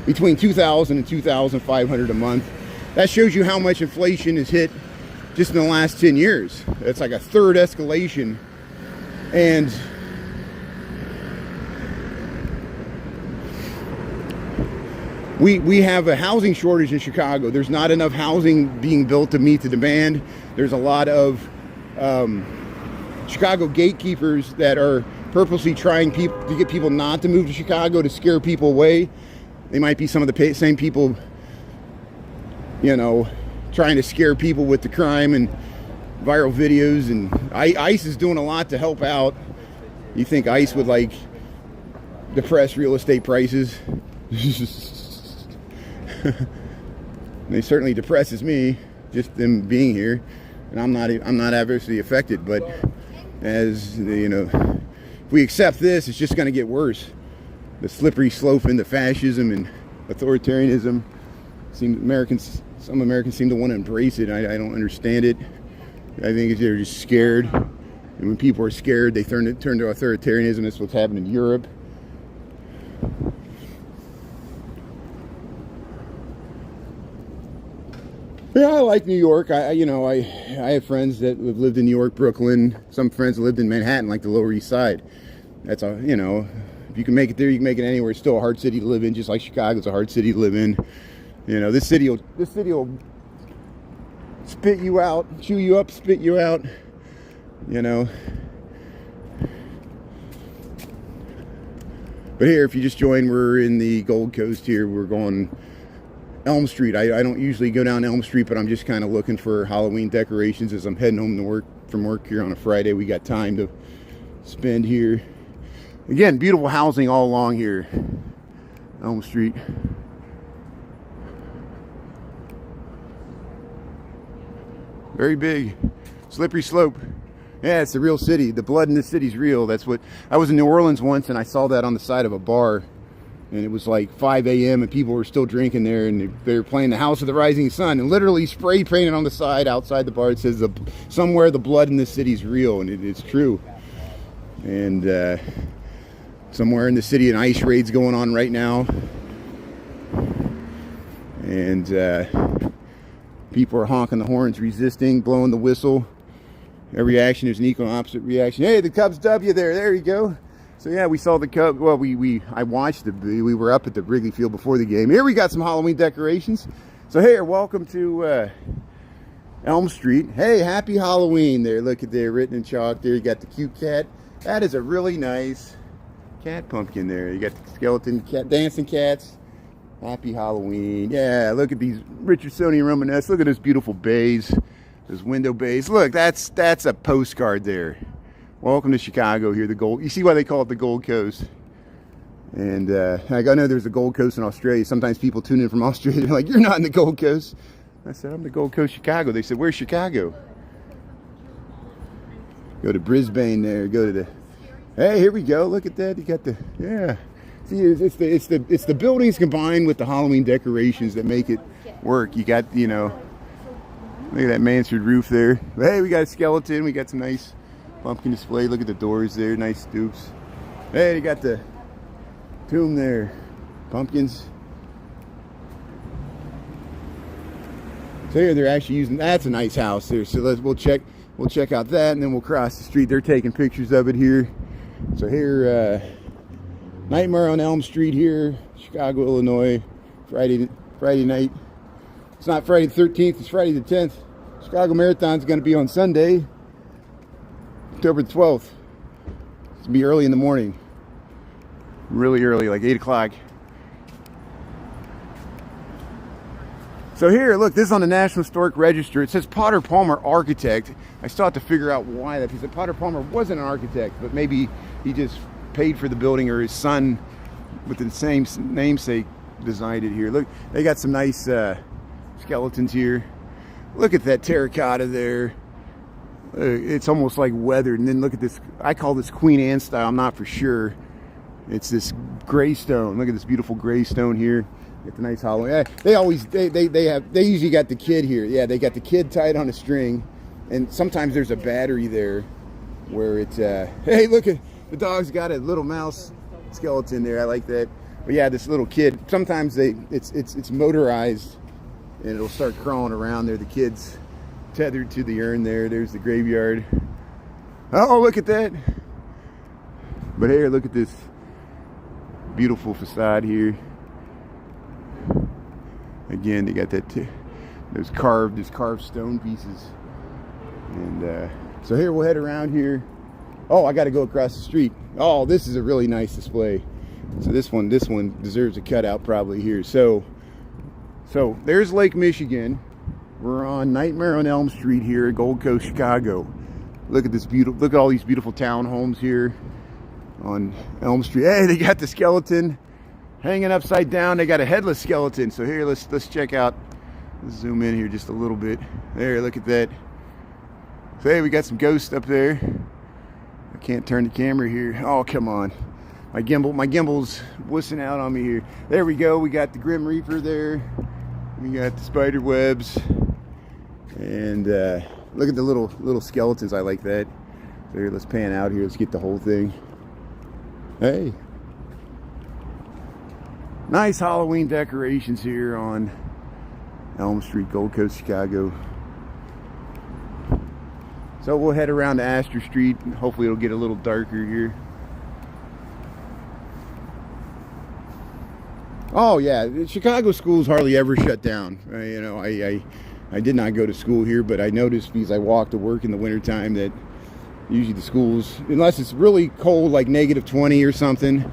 between $2,000 and $2,500 a month. That shows you how much inflation has hit just in the last 10 years. It's like a third escalation. And we have a housing shortage in Chicago. There's not enough housing being built to meet the demand. There's a lot of Chicago gatekeepers that are purposely trying to get people not to move to Chicago, to scare people away. They might be some of the same people, you know, trying to scare people with the crime and viral videos. And ICE is doing a lot to help out. You think ICE would, like, depress real estate prices? It certainly depresses me, just them being here, and I'm not adversely affected. But as you know, if we accept this, it's just going to get worse. The slippery slope into fascism and authoritarianism. Some Americans seem to want to embrace it. I don't understand it. I think they're just scared, and when people are scared, they turn to authoritarianism. That's what's happening in Europe. Yeah, I like New York. I have friends that have lived in New York, Brooklyn. Some friends lived in Manhattan, like the Lower East Side. That's a, you know, if you can make it there, you can make it anywhere. It's still a hard city to live in, just like Chicago's a hard city to live in. You know, this city will spit you out, chew you up, spit you out. You know. But here, if you just join, we're in the Gold Coast here. We're going Elm Street. I don't usually go down Elm Street, but I'm just kind of looking for Halloween decorations as I'm heading home from work here on a Friday. We got time to spend here. Again, beautiful housing all along here, Elm Street. Very big, slippery slope. Yeah, it's the real city. The blood in this city's real. That's what I was in New Orleans once, and I saw that on the side of a bar, and it was like 5 a.m. and people were still drinking there, and they were playing the House of the Rising Sun, and literally spray painted on the side outside the bar. It says somewhere the blood in this city's real, and it's true. And somewhere in the city, an ice raid's going on right now, and people are honking the horns, resisting, blowing the whistle. Every action is an equal and opposite reaction. Hey, the Cubs W there. There you go. So yeah, we saw the Cubs. Well, I watched it. We were up at the Wrigley Field before the game. Here we got some Halloween decorations. So here, welcome to Elm Street. Hey, happy Halloween there. Look at there, written in chalk there. You got the cute cat. That is a really nice cat pumpkin there. You got the skeleton cat, dancing cats. Happy Halloween. Yeah, look at these Richardsonian Romanesque. Look at those beautiful bays. Those window bays. Look, that's a postcard there. Welcome to Chicago here, the Gold. You see why they call it the Gold Coast. And I know there's a Gold Coast in Australia. Sometimes people tune in from Australia. They're like, you're not in the Gold Coast. I said, I'm the Gold Coast, Chicago. They said, where's Chicago? Go to Brisbane there. Go to the... Hey, here we go. Look at that. You got the... Yeah. See, it's the buildings combined with the Halloween decorations that make it work. You got, you know... Look at that mansard roof there. But hey, we got a skeleton. We got some nice pumpkin display. Look at the doors there. Nice stoops. Hey, you got the tomb there. Pumpkins. So here they're actually using... That's a nice house there. So we'll check out that, and then we'll cross the street. They're taking pictures of it here. So here, Nightmare on Elm Street here, Chicago, Illinois. Friday night. It's not Friday the 13th, it's Friday the 10th. Chicago Marathon's going to be on Sunday, October the 12th. It's going to be early in the morning. Really early, like 8 o'clock. So here, look, this is on the National Historic Register. It says Potter Palmer Architect. I still have to figure out why that, because Potter Palmer wasn't an architect, but maybe he just paid for the building, or his son with the same namesake designed it here. Look, they got some nice... skeletons here. Look at that terracotta there. It's almost like weathered. And then look at this. I call this Queen Anne style. I'm not for sure. It's this gray stone. Look at this beautiful gray stone here. Get the nice Halloween. They usually got the kid here. Yeah, they got the kid tied on a string, and sometimes there's a battery there where it's. Hey, look at the dog's got a little mouse skeleton there. I like that. But yeah, this little kid. Sometimes it's motorized. And it'll start crawling around there. The kid's tethered to the urn there. There's the graveyard. Oh, look at that. But here, look at this beautiful facade here. Again, they got that those carved stone pieces. And so here we'll head around here. Oh, I got to go across the street. Oh, this is a really nice display. So this one deserves a cutout probably here. So there's Lake Michigan. We're on Nightmare on Elm Street here at Gold Coast, Chicago. Look at this beautiful. Look at all these beautiful townhomes here on Elm Street. Hey, they got the skeleton hanging upside down. They got a headless skeleton. So here, let's check out. Let's zoom in here just a little bit. There, look at that. So hey, we got some ghosts up there. I can't turn the camera here. Oh, come on. My gimbal's wussing out on me here. There we go. We got the Grim Reaper there. We got the spider webs, and look at the little skeletons. I like that. So here, let's pan out here. Let's get the whole thing. Hey, nice Halloween decorations here on Elm Street, Gold Coast, Chicago. So we'll head around to Astra Street. Hopefully it'll get a little darker here. Oh yeah, Chicago schools hardly ever shut down. You know, I did not go to school here, but I noticed because I walk to work in the wintertime that usually the schools, unless it's really cold, like -20 or something,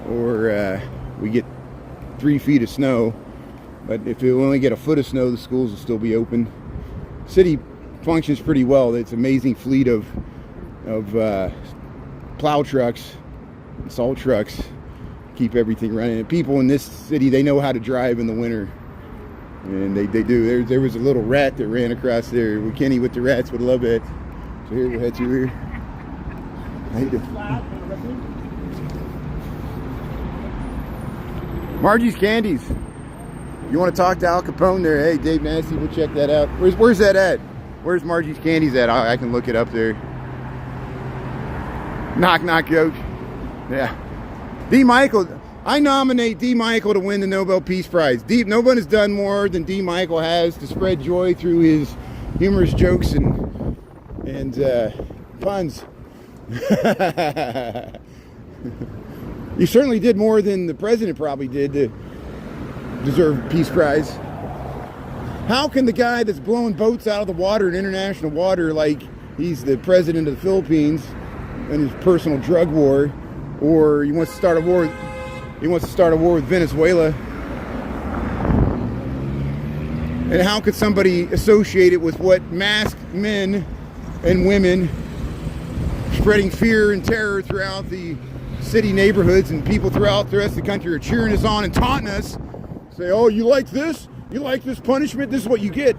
or we get 3 feet of snow. But if we only get a foot of snow, the schools will still be open. City functions pretty well. It's an amazing fleet of plow trucks, salt trucks, keep everything running. And people in this city, they know how to drive in the winter, and they do. There was a little rat that ran across there. Kenny with the rats would love it. So here, we'll head through here. How you doing? Margie's Candies. You want to talk to Al Capone there? Hey, Dave Nasty, we'll check that out. Where's that at? Where's Margie's Candies at? I can look it up there. Knock, knock, joke. Yeah. D. Michael. I nominate D. Michael to win the Nobel Peace Prize. No one has done more than D. Michael has to spread joy through his humorous jokes and puns. You certainly did more than the president probably did to deserve a Peace Prize. How can the guy that's blowing boats out of the water in international water like he's the president of the Philippines in his personal drug war, or he wants to start a war with Venezuela? And how could somebody associate it with what masked men and women spreading fear and terror throughout the city neighborhoods, and people throughout the rest of the country are cheering us on and taunting us? Say, oh, you like this? You like this punishment? This is what you get.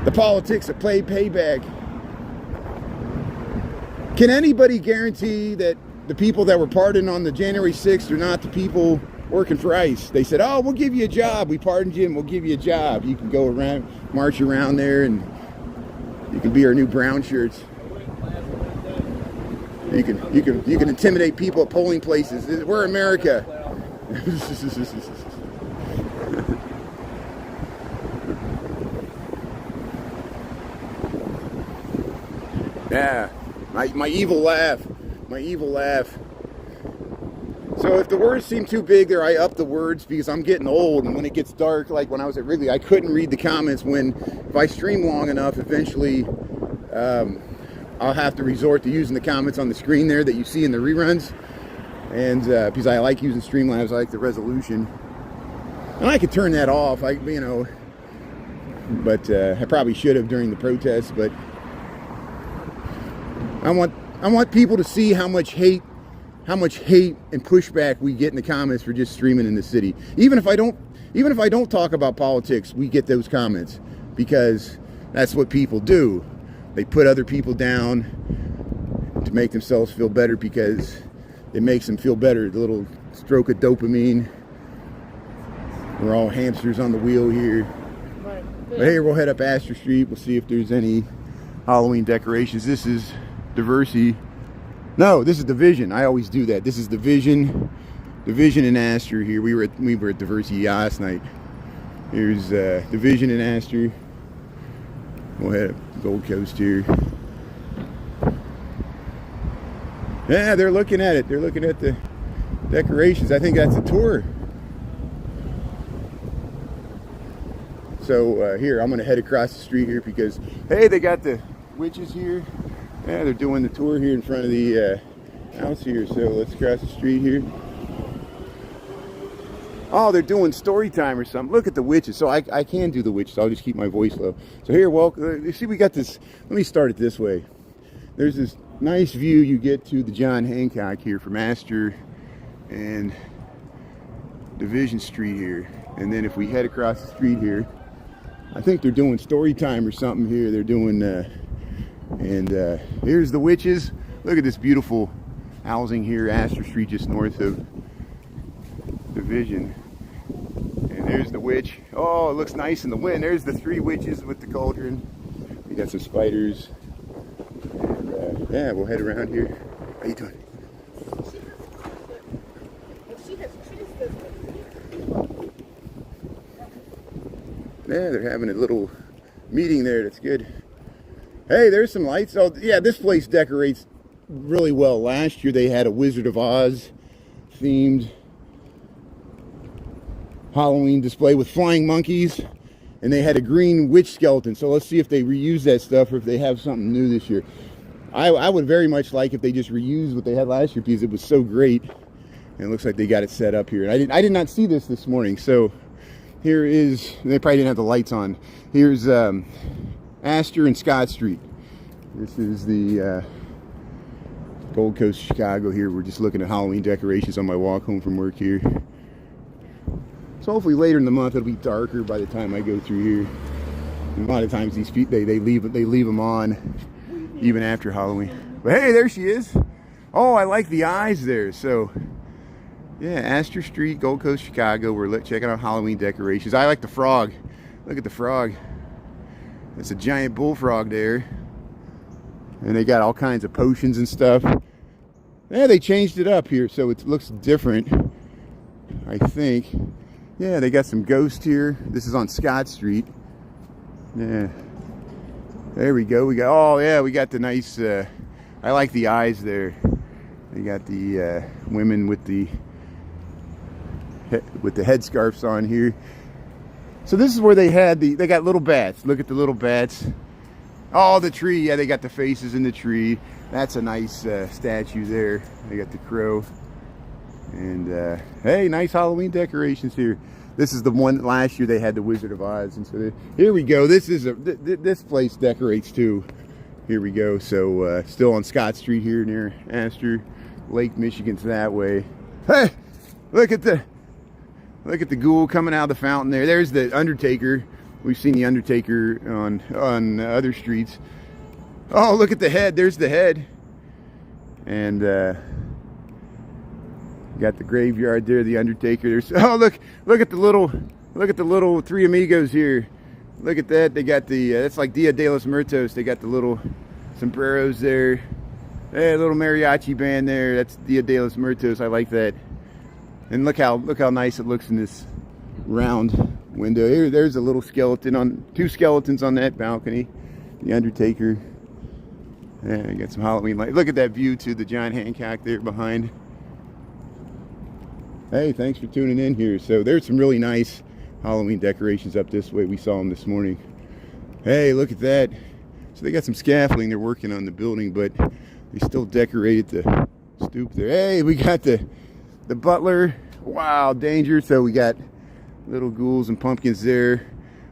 The politics of payback. Can anybody guarantee that the people that were pardoned on the January 6th are not the people working for ICE? They said, oh, we'll give you a job. We pardoned you and we'll give you a job. You can go around, march around there, and you can be our new brown shirts. You can intimidate people at polling places. We're America. Yeah, my evil laugh. My evil laugh. So if the words seem too big there, I up the words because I'm getting old, and when it gets dark, like when I was at Wrigley, I couldn't read the comments. If I stream long enough, eventually I'll have to resort to using the comments on the screen there that you see in the reruns. And because I like using Streamlabs, I like the resolution. And I could turn that off, but I probably should have during the protests. But I want people to see how much hate and pushback we get in the comments for just streaming in the city. Even if I don't talk about politics, we get those comments because that's what people do. They put other people down to make themselves feel better because it makes them feel better. The little stroke of dopamine. We're all hamsters on the wheel here. But here, we'll head up Astra Street. We'll see if there's any Halloween decorations. This is Diversity. No, this is Division. I always do that. This is Division in Astra here. We were at Diversity last night. Here's Division in Astra. We'll head up Gold Coast here. Yeah, they're looking at it. They're looking at the decorations. I think that's a tour. So here, I'm going to head across the street here because, hey, they got the witches here. Yeah, they're doing the tour here in front of the house here. So let's cross the street here. Oh, they're doing story time or something. Look at the witches. So I can do the witches. I'll just keep my voice low. So here, welcome. You see, we got this. Let me start it this way. There's this nice view you get to the John Hancock here from Astor and Division Street here. And then if we head across the street here, I think they're doing story time or something here. They're doing, here's the witches. Look at this beautiful housing here, Astor Street, just north of Division. And there's the witch. Oh, it looks nice in the wind. There's the 3 witches with the cauldron. We got some spiders. And, yeah, we'll head around here. How you doing? Yeah, they're having a little meeting there. That's good. Hey, there's some lights. Oh, yeah, this place decorates really well. Last year they had a Wizard of Oz themed Halloween display with flying monkeys, and they had a green witch skeleton. So let's see if they reuse that stuff or if they have something new this year. I would very much like if they just reused what they had last year because it was so great. And it looks like they got it set up here. And I did not see this morning. So here is, they probably didn't have the lights on. Here's Astor and Scott Street. This is the Gold Coast, Chicago here. We're just looking at Halloween decorations on my walk home from work here. So hopefully later in the month it'll be darker by the time I go through here. And a lot of times these feet, they leave them on even after Halloween. But hey, there she is. Oh, I like the eyes there. So yeah, Astra Street, Gold Coast, Chicago. We're checking out Halloween decorations. I like the frog. Look at the frog. It's a giant bullfrog there. And they got all kinds of potions and stuff. Yeah, they changed it up here so it looks different, I think. Yeah, they got some ghosts here. This is on Scott Street. Yeah. There we go. Oh yeah, we got the nice, I like the eyes there. They got the women with the headscarves on here. So this is where they got little bats. Look at the little bats. Oh, the tree. Yeah, they got the faces in the tree. That's a nice statue there. They got the crow. And hey, nice Halloween decorations here. This is the one that last year they had the Wizard of Oz. And so here we go. This is this place decorates too. Here we go. So still on Scott Street here near Astor. Lake Michigan's that way. Hey, look at the ghoul coming out of the fountain there. There's the Undertaker. We've seen the Undertaker on other streets. Oh, look at the head. There's the head. And got the graveyard there, the Undertaker. There's, oh, look at the little Three Amigos here. Look at that. They got the that's like Dia de los Muertos. They got the little sombreros there. Hey, a little mariachi band there. That's Dia de los Muertos. I like that. And look how nice it looks in this round window. There's a little skeleton two skeletons on that balcony. The Undertaker. Yeah, I got some Halloween lights. Look at that view too, the giant Hancock there behind. Hey, thanks for tuning in here. So there's some really nice Halloween decorations up this way. We saw them this morning. Hey, look at that. So they got some scaffolding. They're working on the building, but they still decorated the stoop there. Hey, we got the butler. Wow, danger. So we got little ghouls and pumpkins there.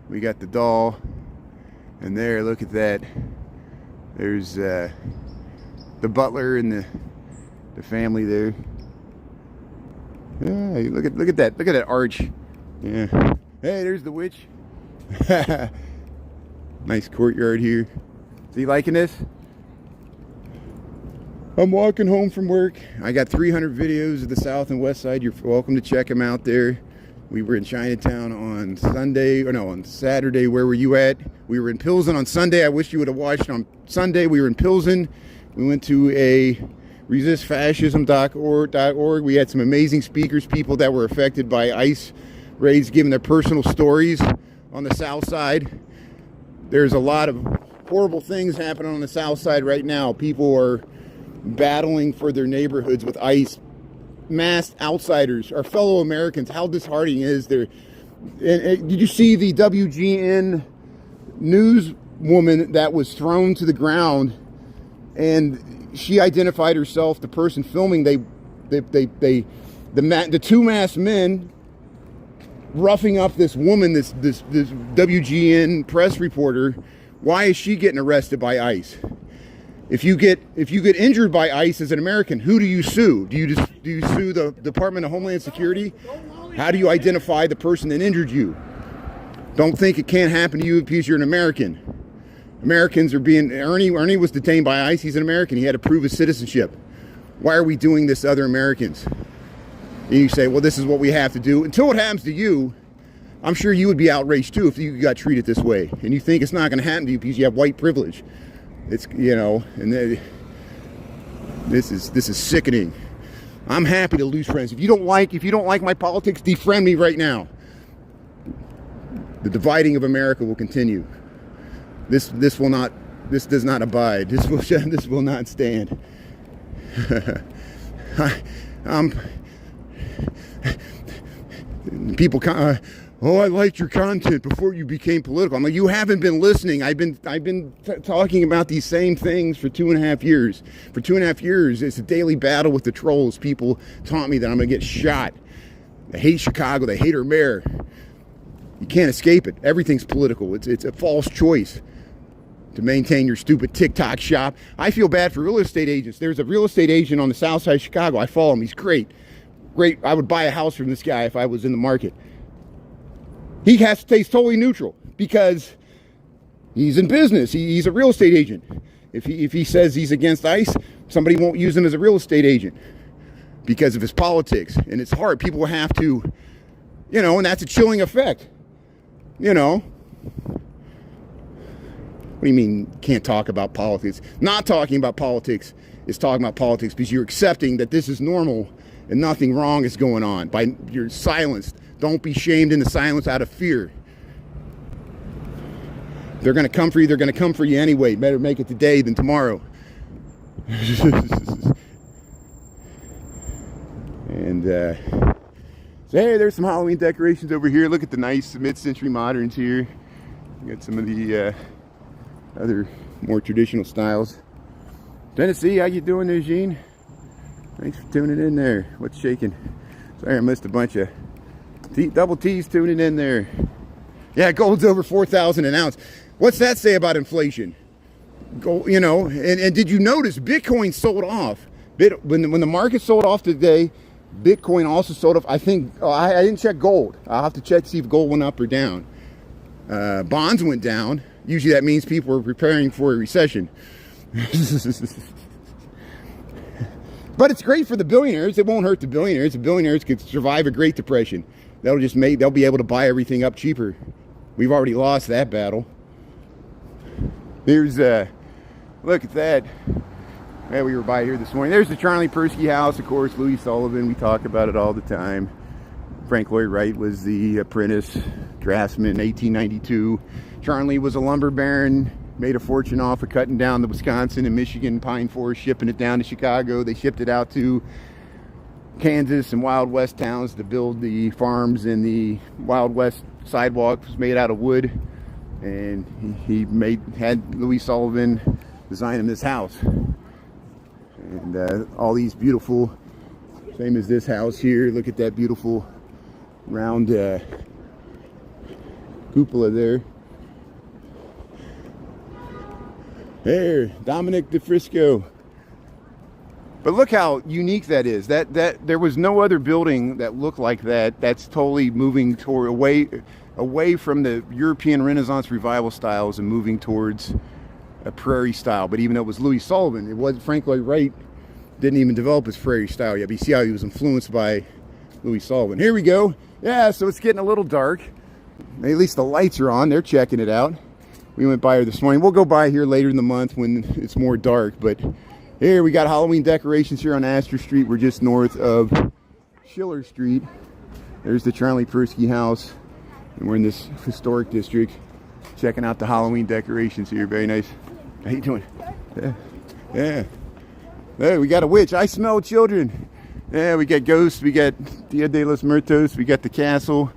We got the doll. And there, look at that. There's the butler and the family there. Yeah, look at that arch. Yeah. Hey, there's the witch. Nice courtyard here. Is he liking this? I'm walking home from work. I got 300 videos of the South and West Side. You're welcome to check them out there. We were in Chinatown on on Saturday. Where were you at? We were in Pilsen on Sunday. I wish you would have watched on Sunday. We were in Pilsen. We went to a resistfascism.org. We had some amazing speakers, people that were affected by ICE raids, giving their personal stories on the South Side. There's a lot of horrible things happening on the South Side right now. People are battling for their neighborhoods with ICE. Masked outsiders, our fellow Americans. How disheartening is there? And did you see the WGN newswoman that was thrown to the ground? And she identified herself, the person filming. The two masked men roughing up this woman, this WGN press reporter. Why is she getting arrested by ICE? If you get injured by ICE as an American, who do you sue? Do you sue the Department of Homeland Security? How do you identify the person that injured you? Don't think it can't happen to you because you're an American. Americans are being... Ernie was detained by ICE. He's an American. He had to prove his citizenship. Why are we doing this to other Americans? And you say, well, this is what we have to do. Until it happens to you, I'm sure you would be outraged too if you got treated this way. And you think it's not going to happen to you because you have white privilege. It's, and this is sickening. I'm happy to lose friends. If you don't like my politics, defriend me right now. The dividing of America will continue. This does not abide. This will not stand. People oh, I liked your content before you became political. I'm like, you haven't been listening. I've been talking about these same things for 2.5 years. For 2.5 years, it's a daily battle with the trolls. People taunt me that I'm going to get shot. They hate Chicago. They hate our mayor. You can't escape it. Everything's political. It's a false choice to maintain your stupid TikTok shop. I feel bad for real estate agents. There's a real estate agent on the south side of Chicago. I follow him. He's great. Great. I would buy a house from this guy if I was in the market. He has to stay totally neutral because he's in business. He's a real estate agent. If he says he's against ICE, somebody won't use him as a real estate agent because of his politics. And it's hard. People have to, you know, and that's a chilling effect. You know. What do you mean can't talk about politics? Not talking about politics is talking about politics because you're accepting that this is normal and nothing wrong is going on. You're silenced. Don't be shamed into silence out of fear. If they're going to come for you, they're going to come for you anyway. Better make it today than tomorrow. And so hey, there's some Halloween decorations over here. Look at the nice mid-century moderns here. You got some of the other more traditional styles. Tennessee, how you doing there, Gene? Thanks for tuning in there. What's shaking? Sorry, I missed a bunch of double T's tuning in there. Yeah, gold's over 4,000 an ounce. What's that say about inflation? Gold, you know, and did you notice Bitcoin sold off? When the market sold off today, Bitcoin also sold off. I think I didn't check gold. I'll have to check to see if gold went up or down. Bonds went down. Usually that means people are preparing for a recession. But it's great for the billionaires. It won't hurt the billionaires. The billionaires could survive a Great Depression. They'll be able to buy everything up cheaper. We've already lost that battle. There's look at that. Yeah, we were by here this morning. There's the Charlie Persky house, of course. Louis Sullivan. We talk about it all the time. Frank Lloyd Wright was the apprentice draftsman in 1892. Charlie was a lumber baron, made a fortune off of cutting down the Wisconsin and Michigan pine forest, shipping it down to Chicago. They shipped it out to Kansas and Wild West towns to build the farms, and the Wild West sidewalk was made out of wood. And he had Louis Sullivan design him this house. And all these beautiful, same as this house here. Look at that beautiful round cupola there. There, Dominic DeFrisco. But look how unique that is. That there was no other building that looked like that. That's totally moving toward away from the European Renaissance Revival styles and moving towards a prairie style. But even though it was Louis Sullivan, it wasn't. Frank Lloyd Wright didn't even develop his prairie style yet. But you see how he was influenced by Louis Sullivan. Here we go. Yeah, so it's getting a little dark. At least the lights are on. They're checking it out. We went by here this morning. We'll go by here later in the month when it's more dark. But here we got Halloween decorations here on Astra Street. We're just north of Schiller Street. There's the Charlie Persky house. And we're in this historic district checking out the Halloween decorations here. Very nice. How you doing? Yeah. Yeah. Hey, we got a witch. I smell children. Yeah, we got ghosts. We got Dia de los Muertos. We got the castle.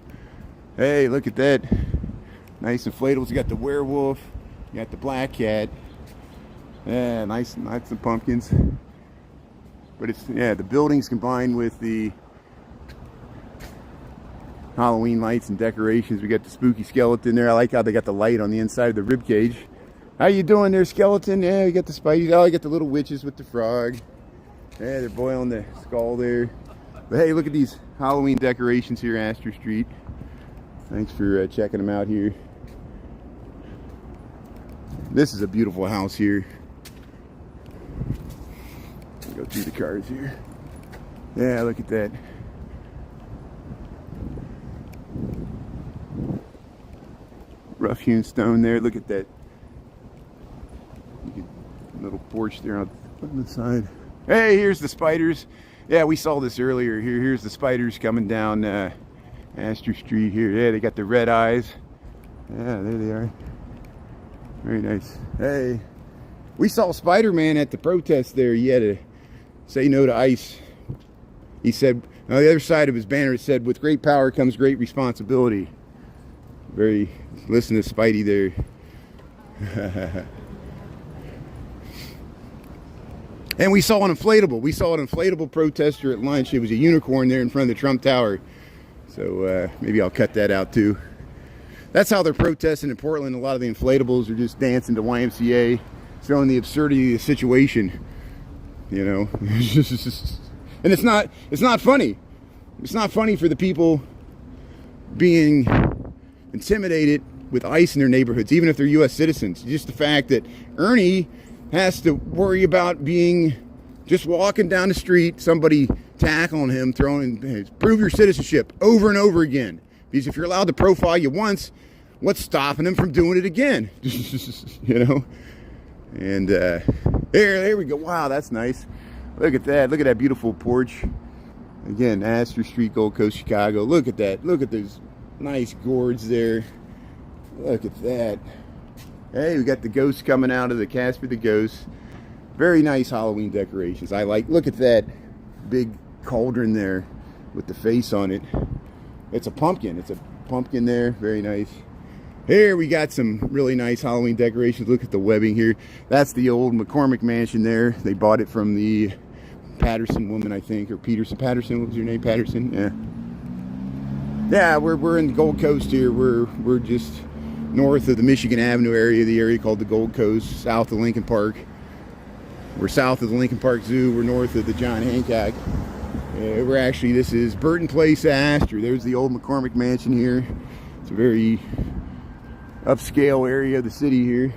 Hey, look at that. Nice inflatables. You got the werewolf. You got the black cat. Yeah, nice some pumpkins. But it's, yeah, the buildings combined with the Halloween lights and decorations. We got the spooky skeleton there. I like how they got the light on the inside of the rib cage. How you doing there, skeleton? Yeah, you got the spideys. Oh, you got the little witches with the frog. Yeah, they're boiling the skull there. But hey, look at these Halloween decorations here, Astor Street. Thanks for checking them out here. This is a beautiful house here. Go through the cars here. Yeah, look at that. Rough hewn stone there. Look at that. Little porch there on the side. Hey, here's the spiders. Yeah, we saw this earlier. Here's the spiders coming down Astor Street here. Yeah, they got the red eyes. Yeah, there they are. Very nice. Hey, we saw Spider-Man at the protest there. He had to say no to ICE. He said, on the other side of his banner, it said, with great power comes great responsibility. Very, listen to Spidey there. And we saw an inflatable. We saw an inflatable protester at lunch. It was a unicorn there in front of the Trump Tower. So maybe I'll cut that out too. That's how they're protesting in Portland. A lot of the inflatables are just dancing to YMCA, showing the absurdity of the situation. You know, and it's not funny. It's not funny for the people being intimidated with ICE in their neighborhoods, even if they're U.S. citizens. Just the fact that Ernie has to worry about being just walking down the street, somebody tackling him, throwing, prove your citizenship over and over again. Because if you're allowed to profile you once, what's stopping them from doing it again? You know? And there we go. Wow, that's nice. Look at that. Look at that beautiful porch. Again, Astra Street, Gold Coast, Chicago. Look at that. Look at those nice gourds there. Look at that. Hey, we got the ghost coming out of the Casper the Ghost. Very nice Halloween decorations. I like, look at that big cauldron there with the face on it. It's a pumpkin. It's a pumpkin there. Very nice. Here we got some really nice Halloween decorations. Look at the webbing here. That's the old McCormick Mansion there. They bought it from the Patterson woman, I think, or Patterson. What was your name? Patterson? Yeah. Yeah, we're in the Gold Coast here. We're just north of the Michigan Avenue area, the area called the Gold Coast, south of Lincoln Park. We're south of the Lincoln Park Zoo. We're north of the John Hancock. We're actually, this is Burton Place, Astor. There's the old McCormick Mansion here. It's a very upscale area of the city here.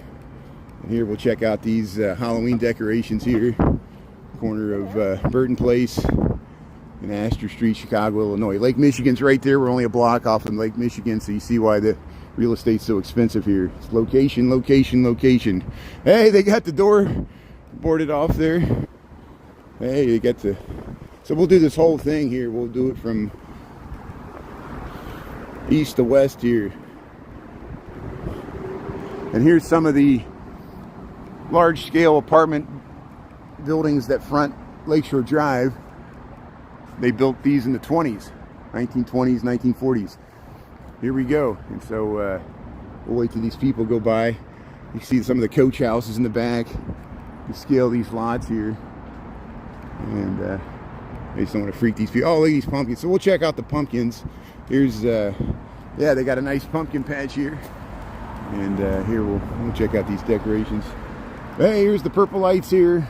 And here we'll check out these Halloween decorations here. Corner of Burton Place and Astor Street, Chicago, Illinois. Lake Michigan's right there. We're only a block off of Lake Michigan, so you see why the real estate's so expensive here. It's location, location, location. Hey, they got the door boarded off there. Hey, they got the... So we'll do this whole thing here. We'll do it from east to west here. And here's some of the large-scale apartment buildings that front Lakeshore Drive. They built these in the 20s, 1920s, 1940s. Here we go. And so we'll wait till these people go by. You see some of the coach houses in the back. You scale these lots here. And I just don't want to freak these people. Oh, look at these pumpkins. So we'll check out the pumpkins. Here's, yeah, they got a nice pumpkin patch here. And here we'll check out these decorations. Hey, here's the purple lights here.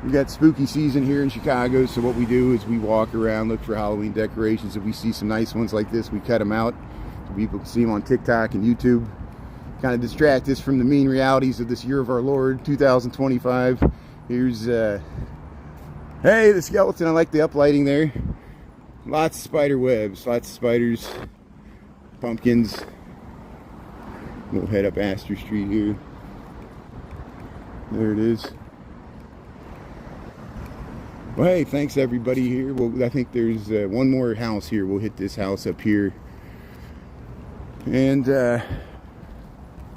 We got spooky season here in Chicago, so what we do is we walk around, look for Halloween decorations. If we see some nice ones like this, we cut them out so people can see them on TikTok and YouTube. Kind of distract us from the mean realities of this year of our Lord, 2025. Here's, hey, the skeleton. I like the uplighting there. Lots of spider webs, lots of spiders, pumpkins. We'll head up Astor Street here. There it is. Well, hey, thanks everybody here. Well, I think there's one more house here. We'll hit this house up here. And let's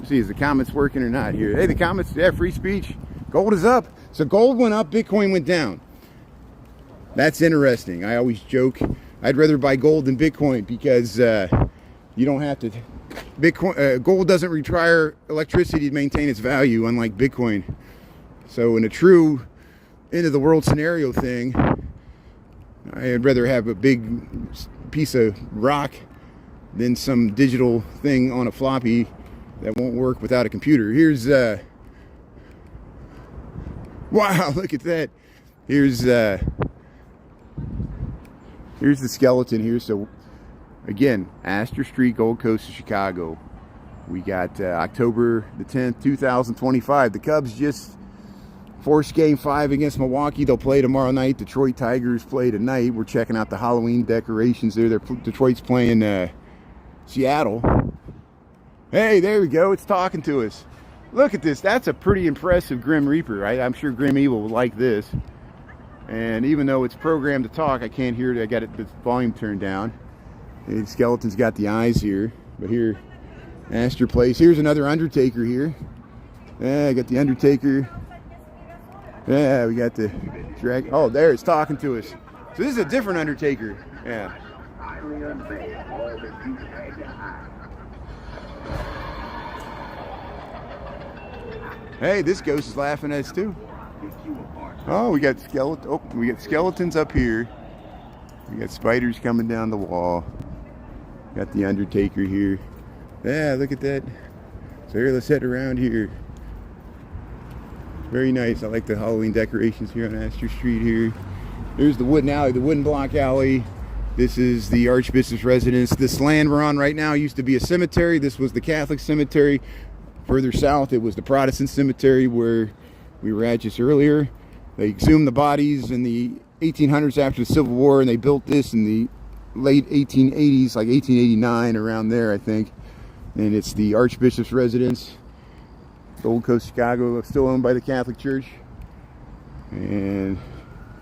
see, is the comments working or not here? Hey, the comments, yeah, free speech. Gold is up. So gold went up, Bitcoin went down. That's interesting. I always joke, I'd rather buy gold than Bitcoin because you don't have to. Gold doesn't require electricity to maintain its value, unlike Bitcoin. So in a true end of the world scenario thing, I'd rather have a big piece of rock than some digital thing on a floppy that won't work without a computer. Here's wow, look at that. Here's the skeleton here. So again, Astor Street, Gold Coast of Chicago. We got October the 10th, 2025. The Cubs just forced Game 5 against Milwaukee. They'll play tomorrow night. Detroit Tigers play tonight. We're checking out the Halloween decorations there. Detroit's playing Seattle. Hey, there we go. It's talking to us. Look at this. That's a pretty impressive Grim Reaper, right? I'm sure Grim Evil will like this. And even though it's programmed to talk, I can't hear it. I got the volume turned down. The skeleton's got the eyes here. But here, Astor Place. Here's another Undertaker here. Yeah, I got the Undertaker. Yeah, we got the drag. Oh, there, it's talking to us. So this is a different Undertaker. Yeah. Hey, this ghost is laughing at us too. Oh, we got skeletons up here. We got spiders coming down the wall. Got the Undertaker here. Yeah, look at that. So here, let's head around here. Very nice. I like the Halloween decorations here on Astra Street here. There's the wooden alley, the wooden block alley. This is the Archbishop's residence. This land we're on right now used to be a cemetery. This was the Catholic cemetery. Further south, it was the Protestant cemetery where we were at just earlier. They exhumed the bodies in the 1800s after the Civil War, and they built this in the late 1880s, like 1889, around there, I think. And it's the Archbishop's residence. Gold Coast, Chicago, still owned by the Catholic Church. And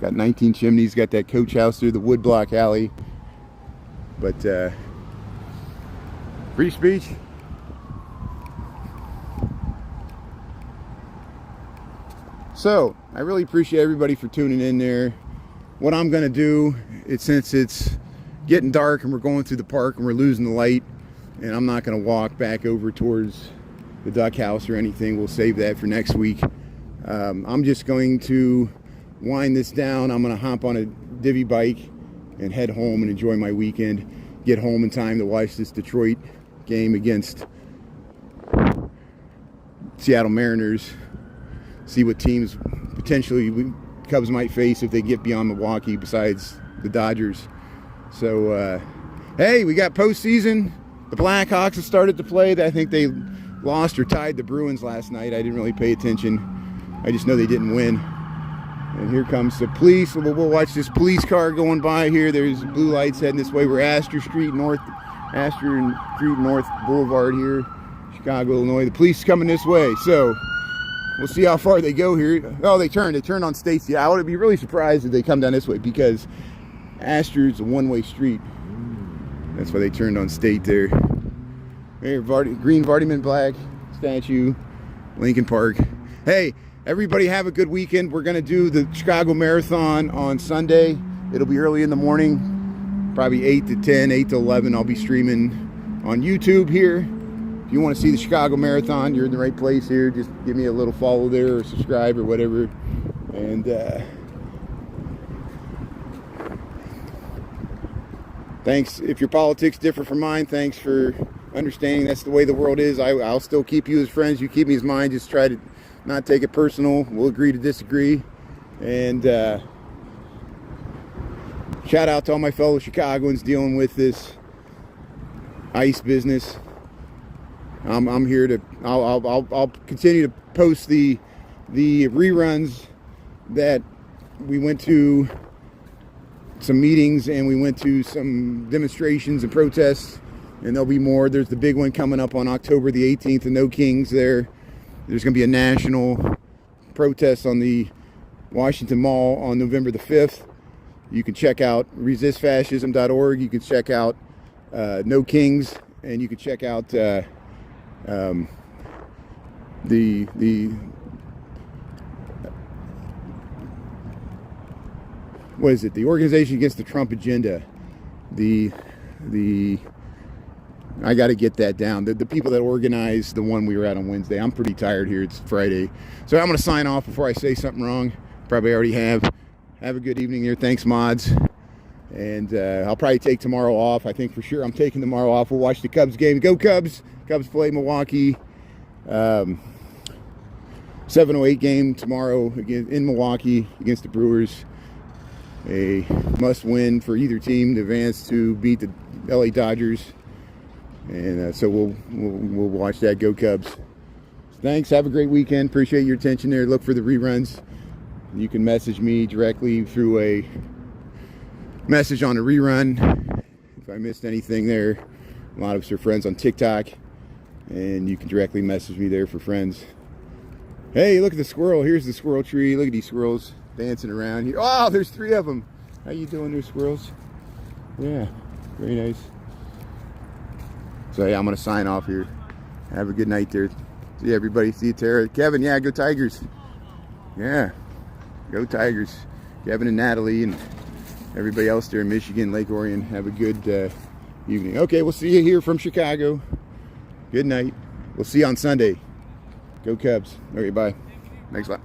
got 19 chimneys, got that coach house through the wood block alley. But free speech. So I really appreciate everybody for tuning in there. What I'm gonna do is, since it's getting dark and we're going through the park and we're losing the light, and I'm not gonna walk back over towards the duck house or anything, we'll save that for next week. I'm just going to wind this down. I'm gonna hop on a divvy bike and head home and enjoy my weekend. Get home in time to watch this Detroit game against Seattle Mariners. See what teams potentially Cubs might face if they get beyond Milwaukee besides the Dodgers. So hey, we got postseason. The Blackhawks have started to play. I think they lost or tied the Bruins last night. I didn't really pay attention. I just know they didn't win. And here comes the police. We'll watch this police car going by here. There's blue lights heading this way. We're Astra Street North Boulevard here, Chicago, Illinois. The police is coming this way. So we'll see how far they go here. Oh, they turned on State Street. I would be really surprised if they come down this way because Astra is a one-way street. That's why they turned on State there. There, green Vardyman Black statue, Lincoln Park. Hey, everybody have a good weekend. We're going to do the Chicago Marathon on Sunday. It'll be early in the morning, probably 8 to 10, 8 to 11. I'll be streaming on YouTube here. If you want to see the Chicago Marathon, you're in the right place here. Just give me a little follow there or subscribe or whatever. And thanks. If your politics differ from mine, thanks for understanding. That's the way the world is. I'll still keep you as friends. You keep me as mine. Just try to not take it personal. We'll agree to disagree. And shout out to all my fellow Chicagoans dealing with this ICE business. I'm here to. I'll continue to post the reruns that we went to some meetings and we went to some demonstrations and protests, and there'll be more. There's the big one coming up on October the 18th in No Kings there. There's going to be a national protest on the Washington Mall on November the 5th. You can check out resistfascism.org. You can check out No Kings, and you can check out the what is it? The Organization Against the Trump Agenda. I got to get that down. The people that organized the one we were at on Wednesday. I'm pretty tired here. It's Friday. So I'm going to sign off before I say something wrong. Probably already have. Have a good evening here. Thanks, mods. And I'll probably take tomorrow off. I think for sure I'm taking tomorrow off. We'll watch the Cubs game. Go Cubs. Cubs play Milwaukee. 7:08 game tomorrow again in Milwaukee against the Brewers. A must-win for either team to advance to beat the LA Dodgers. And so we'll watch that. Go Cubs. Thanks. Have a great weekend. Appreciate your attention there. Look for the reruns. You can message me directly through a message on a rerun if I missed anything there. A lot of us are friends on TikTok, and you can directly message me there for friends. Hey, look at the squirrel. Here's the squirrel tree. Look at these squirrels dancing around here. Oh, there's 3 of them. How you doing there, squirrels? Yeah, very nice. So yeah, I'm gonna sign off here. Have a good night there. See you, everybody. See you, Tara. Kevin, yeah, go Tigers. Yeah, go Tigers. Kevin and Natalie and everybody else there in Michigan, Lake Orion. Have a good evening. Okay, we'll see you here from Chicago. Good night. We'll see you on Sunday. Go Cubs. Okay, bye. Thanks a lot.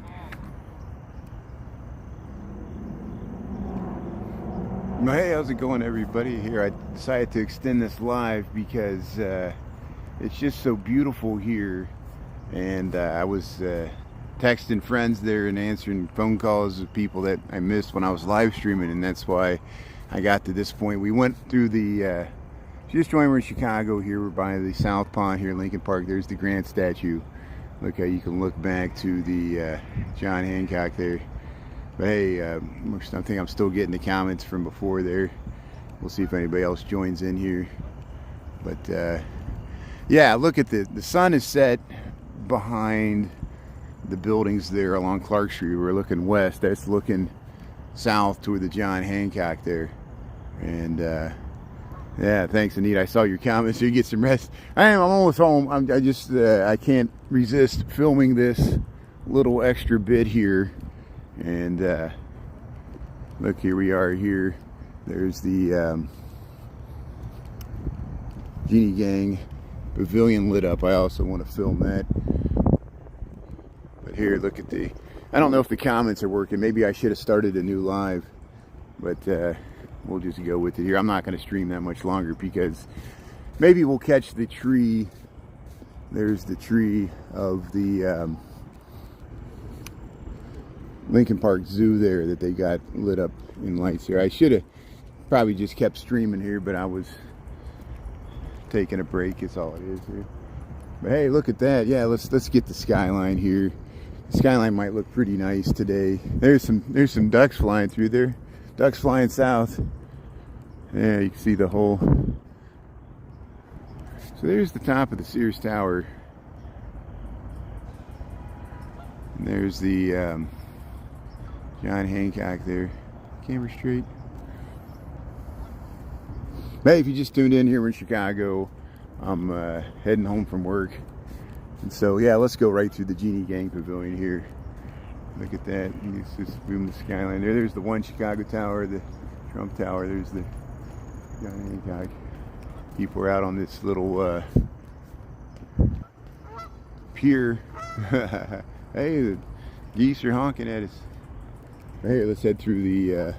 Well, hey, how's it going, everybody? Here, I decided to extend this live because it's just so beautiful here, and I was texting friends there and answering phone calls of people that I missed when I was live streaming, and that's why I got to this point. We went through the just joined, we're in Chicago here. We're by the South Pond here in Lincoln Park. There's the Grant statue. Look how you can look back to the John Hancock there. But hey, I think I'm still getting the comments from before there. We'll see if anybody else joins in here. But yeah, look at the sun is set behind the buildings there along Clark Street. We're looking west. That's looking south toward the John Hancock there. And yeah, thanks, Anita. I saw your comments. So you get some rest. I'm almost home. I can't resist filming this little extra bit here. And look, here we are here. There's the Genie Gang pavilion lit up. I also want to film that. But here, look at the, I don't know if the comments are working. Maybe I should have started a new live. But we'll just go with it here. I'm not going to stream that much longer because maybe we'll catch the tree. There's the tree of the Lincoln Park Zoo there that they got lit up in lights here. I should have probably just kept streaming here, but I was taking a break. It's all it is here. But hey, look at that. Yeah, let's get the skyline here. The skyline might look pretty nice today. There's some ducks flying through there. Ducks flying south. Yeah, you can see the whole. So there's the top of the Sears Tower. And there's the John Hancock there. Camera straight. Hey, if you just tuned in here, we're in Chicago. I'm heading home from work. And so, yeah, let's go right through the Genie Gang Pavilion here. Look at that. You can just boom the skyline there. There's the one Chicago Tower, the Trump Tower. There's the John Hancock. People are out on this little pier. Hey, the geese are honking at us. Hey, let's head through the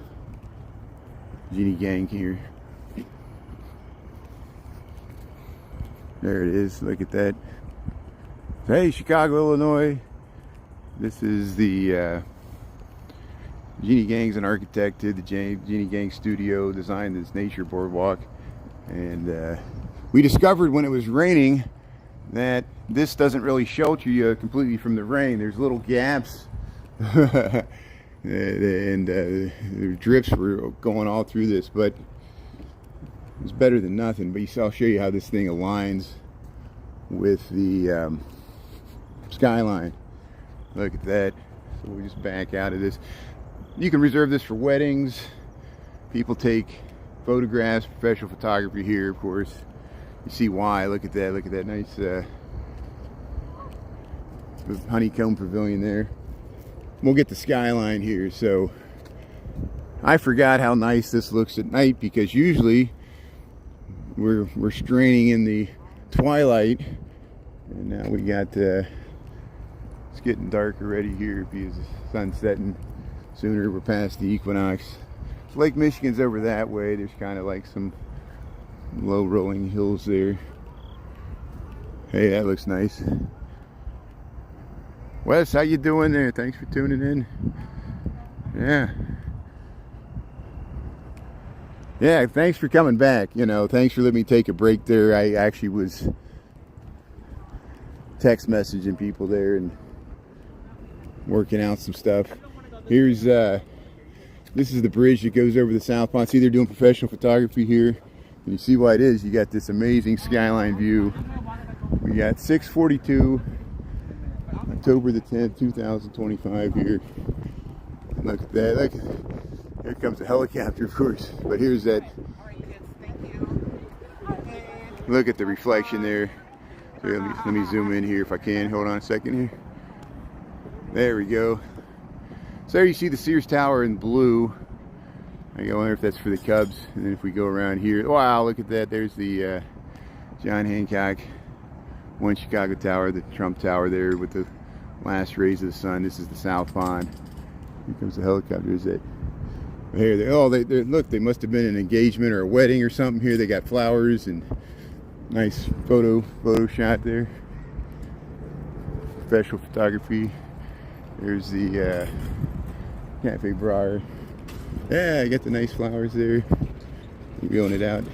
Genie Gang here. There it is. Look at that. Hey, Chicago, Illinois. This is the Genie Gang's an architect, did the Genie Gang studio, designed this nature boardwalk. And we discovered when it was raining that this doesn't really shelter you completely from the rain. There's little gaps. And the drips were going all through this, but it's better than nothing. But I'll show you how this thing aligns with the skyline. Look at that. So we just back out of this. You can reserve this for weddings. People take photographs, professional photography here, of course. You see why. Look at that. Look at that nice honeycomb pavilion there. We'll get the skyline here. So I forgot how nice this looks at night, because usually we're straining in the twilight, and now we got it's getting dark already here because the sun's setting sooner. We're past the equinox. Lake Michigan's over that way. There's kind of like some low rolling hills there. Hey, that looks nice. Wes, how you doing there? Thanks for tuning in. Yeah, thanks for coming back. You know, thanks for letting me take a break there. I actually was text messaging people there and working out some stuff. Here's this is the bridge that goes over the South Pond. See, they're doing professional photography here, and you see why it is. You got this amazing skyline view. We got 6:42, October the 10th, 2025 here. Look at that. Look, here comes a helicopter, of course. But here's that. Look at the reflection there. So let me zoom in here if I can. Hold on a second here. There we go. So there you see the Sears Tower in blue. I wonder if that's for the Cubs. And then if we go around here, wow, look at that. There's the John Hancock One Chicago Tower, the Trump Tower there with the last rays of the sun. This is the South Pond. Here comes the helicopter. Is it? Here they look. They must have been an engagement or a wedding or something. Here they got flowers and nice photo shot there. Special photography. There's the Cafe Brar. Yeah, I got the nice flowers there. Reeling it out.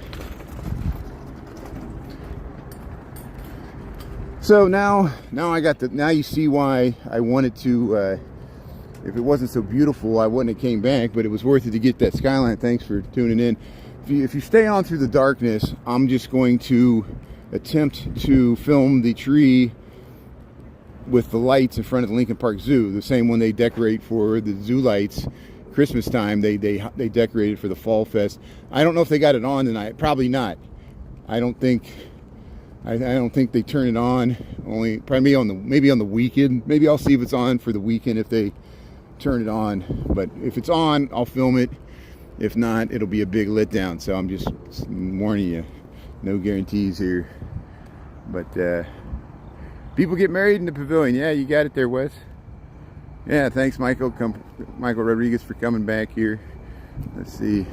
So now you see why I wanted to. If it wasn't so beautiful, I wouldn't have came back. But it was worth it to get that skyline. Thanks for tuning in. If you stay on through the darkness, I'm just going to attempt to film the tree with the lights in front of the Lincoln Park Zoo, the same one they decorate for the zoo lights. Christmas time, they decorated for the Fall Fest. I don't know if they got it on tonight. Probably not. I don't think they turn it on. Maybe on the weekend. Maybe I'll see if it's on for the weekend if they turn it on. But if it's on, I'll film it. If not, it'll be a big letdown. So I'm just warning you. No guarantees here. But people get married in the pavilion. Yeah, you got it there, Wes. Yeah, thanks, Michael Rodriguez, for coming back here. Let's see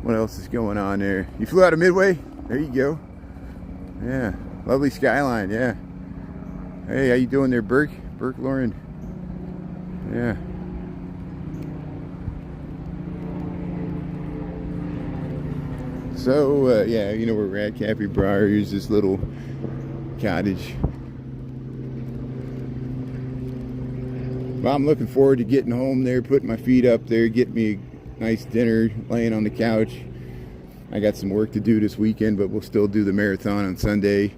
what else is going on there. You flew out of Midway? There you go. Yeah, lovely skyline. Yeah. Hey, how you doing there, Burke Lauren? Yeah. So yeah, you know where we're at, Cafe Briar. Here's this little cottage. Well, I'm looking forward to getting home there, putting my feet up there, getting me a nice dinner, laying on the couch. I got some work to do this weekend, but we'll still do the marathon on Sunday.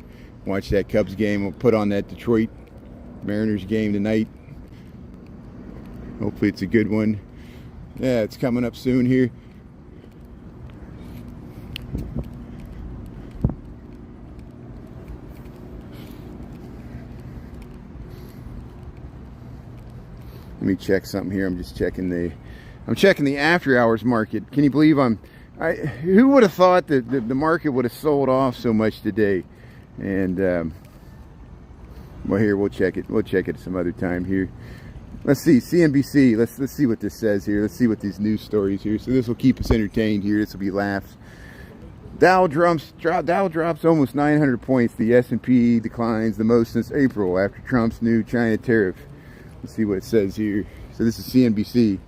Watch that Cubs game. We'll put on that Detroit Mariners game tonight. Hopefully it's a good one. Yeah, it's coming up soon here. Let me check something here. I'm checking the after hours market. Can you believe who would have thought that the market would have sold off so much today? And well, here we'll check it. We'll check it some other time here. Let's see, CNBC. Let's see what this says here. Let's see what these news stories here. So this will keep us entertained here. This will be laughs. Dow drops almost 900 points. The S&P declines the most since April after Trump's new China tariff. Let's see what it says here. So this is CNBC.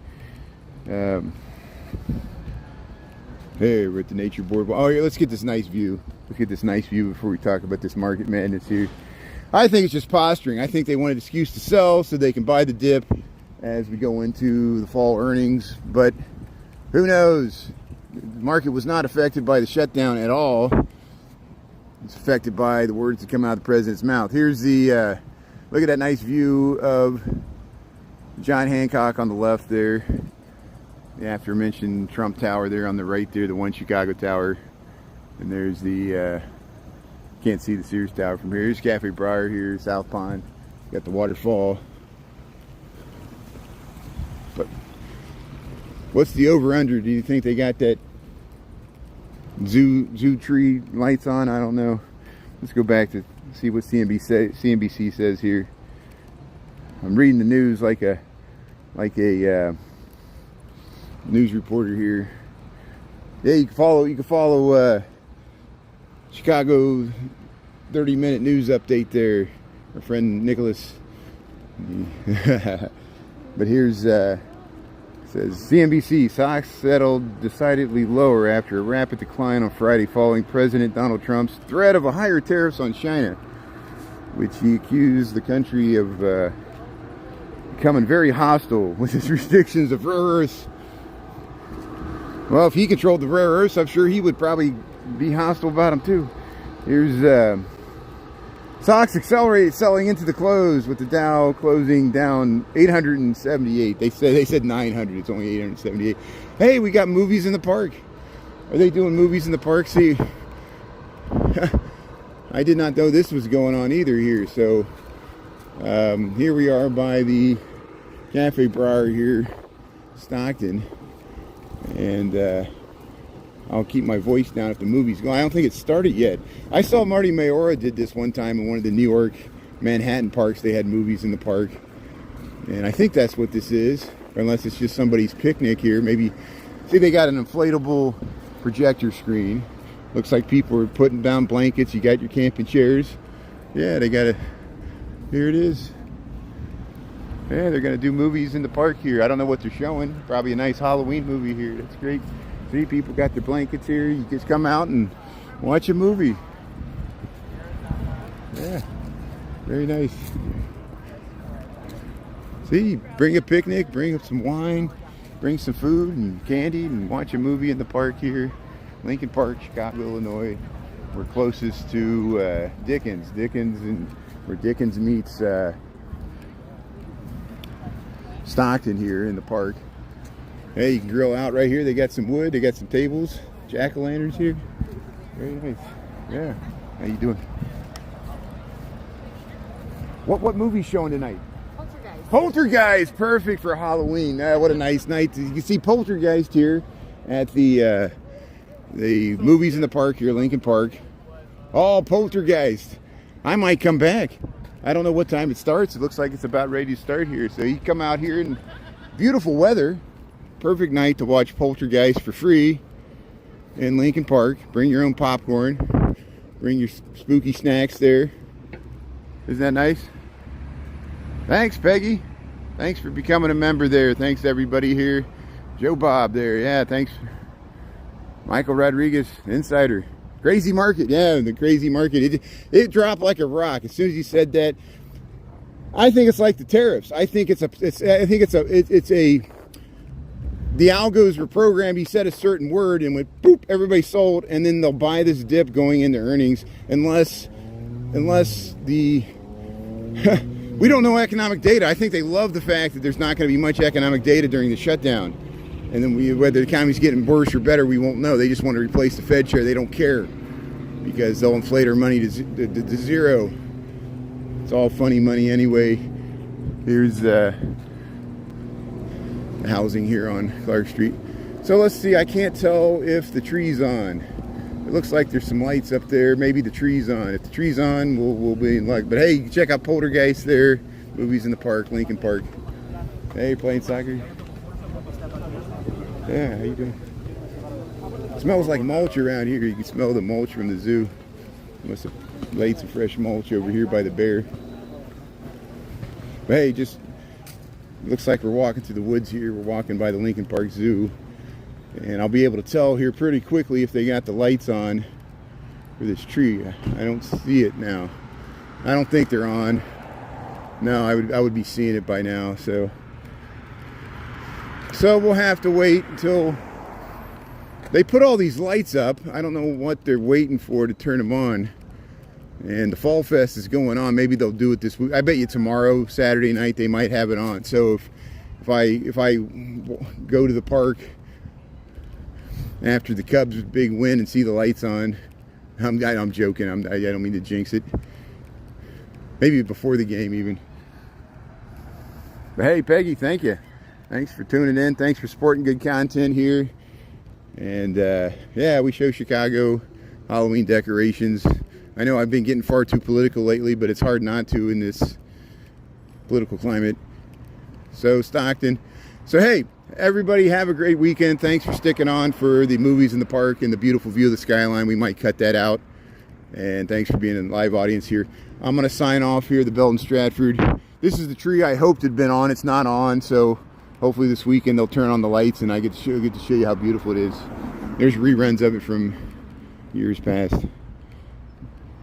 Hey, we're at the nature board. Oh, here, let's get this nice view. Let's get this nice view before we talk about this market madness here. I think it's just posturing. I think they want an excuse to sell so they can buy the dip as we go into the fall earnings. But who knows? The market was not affected by the shutdown at all. It's affected by the words that come out of the president's mouth. Here's the look at that nice view of John Hancock on the left there. The aforementioned Trump Tower there on the right there, the One Chicago Tower. And there's the, can't see the Sears Tower from here. Here's Cafe Briar here, South Pond. Got the waterfall. But what's the over-under? Do you think they got that zoo tree lights on? I don't know. Let's go back to see what CNBC says here. I'm reading the news like a news reporter here. Yeah, you can follow Chicago 30-minute news update there. Our friend Nicholas. But here's says CNBC, stocks settled decidedly lower after a rapid decline on Friday following President Donald Trump's threat of a higher tariffs on China, which he accused the country of becoming very hostile with his restrictions of rare earths. Well, if he controlled the rare earths, I'm sure he would probably be hostile about them too. Here's stocks accelerated selling into the close with the Dow closing down 878. They said 900. It's only 878. Hey, we got movies in the park. Are they doing movies in the park? See, I did not know this was going on either here. So here we are by the Cafe Briar here, Stockton. And I'll keep my voice down if the movie's going. I don't think it's started yet. I saw Marty Mayora did this one time in one of the New York Manhattan parks. They had movies in the park. And I think that's what this is. Unless it's just somebody's picnic here. Maybe, see, they got an inflatable projector screen. Looks like people are putting down blankets. You got your camping chairs. Yeah, they got a, here it is. Yeah, they're going to do movies in the park here. I don't know what they're showing. Probably a nice Halloween movie here. That's great. See, people got their blankets here. You just come out and watch a movie. Yeah, very nice. See, bring a picnic, bring up some wine, bring some food and candy and watch a movie in the park here. Lincoln Park, Chicago, Illinois. We're closest to Dickens. Where Dickens meets Stockton here in the park. Hey, you can grill out right here. They got some wood. They got some tables. Jack-o'-lanterns here. Very nice. Yeah. How you doing? What movie's showing tonight? Poltergeist. Poltergeist. Perfect for Halloween. What a nice night. You can see Poltergeist here at the movies in the park here, Lincoln Park. Oh, Poltergeist. I might come back. I don't know what time it starts. It looks like it's about ready to start here. So you can come out here in beautiful weather. Perfect night to watch Poltergeist for free in Lincoln Park. Bring your own popcorn. Bring your spooky snacks there. Isn't that nice? Thanks, Peggy. Thanks for becoming a member there. Thanks everybody here. Joe Bob there. Yeah, thanks. Michael Rodriguez, Insider. Crazy Market. Yeah, the Crazy Market. It dropped like a rock as soon as you said that. I think it's like the tariffs. I think the algos were programmed. He said a certain word and went boop, everybody sold, and then they'll buy this dip going into earnings unless the we don't know economic data. I think they love the fact that there's not going to be much economic data during the shutdown. And then whether the economy's getting worse or better, we won't know. They just want to replace the Fed chair. They don't care because they'll inflate our money to zero. It's all funny money anyway. Here's the housing here on Clark Street. So let's see. I can't tell if the tree's on. It looks like there's some lights up there. Maybe the tree's on. If the tree's on, we'll be in luck. But hey, you can check out Poltergeist there. Movies in the park, Lincoln Park. Hey, playing soccer? Yeah, how you doing? It smells like mulch around here. You can smell the mulch from the zoo. Must have laid some fresh mulch over here by the bear. But hey, just looks like we're walking through the woods here. We're walking by the Lincoln Park Zoo. And I'll be able to tell here pretty quickly if they got the lights on for this tree. I don't see it now. I don't think they're on. No, I would be seeing it by now. So we'll have to wait until they put all these lights up. I don't know what they're waiting for to turn them on. And the Fall Fest is going on. Maybe they'll do it this week. I bet you tomorrow, Saturday night, they might have it on. So if I go to the park after the Cubs' big win and see the lights on, I'm joking. I don't mean to jinx it. Maybe before the game even. But hey, Peggy, thank you. Thanks for tuning in. Thanks for supporting good content here. And yeah, we show Chicago Halloween decorations. I know I've been getting far too political lately, but it's hard not to in this political climate. So Stockton. So hey, everybody have a great weekend. Thanks for sticking on for the movies in the park and the beautiful view of the skyline. We might cut that out. And thanks for being in the live audience here. I'm going to sign off here, the Belton Stratford. This is the tree I hoped had been on. It's not on, so hopefully this weekend they'll turn on the lights and I get to show you how beautiful it is. There's reruns of it from years past.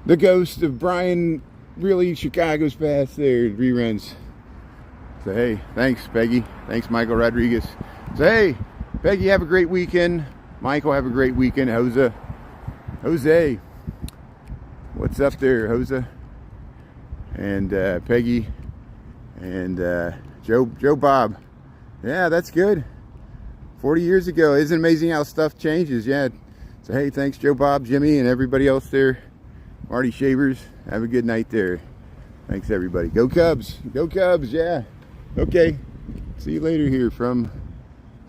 The Ghost of Brian, really Chicago's past there, reruns. So hey, thanks Peggy. Thanks Michael Rodriguez. So hey, Peggy, have a great weekend. Michael, have a great weekend. Jose. What's up there, Jose? And Peggy and Joe Bob. Yeah, that's good. 40 years ago. Isn't it amazing how stuff changes? Yeah. So hey, thanks Joe Bob, Jimmy, and everybody else there. Marty Shavers. Have a good night there. Thanks everybody. Go Cubs. Go Cubs, yeah. Okay. See you later here from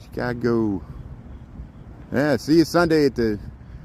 Chicago. Yeah, see you Sunday at the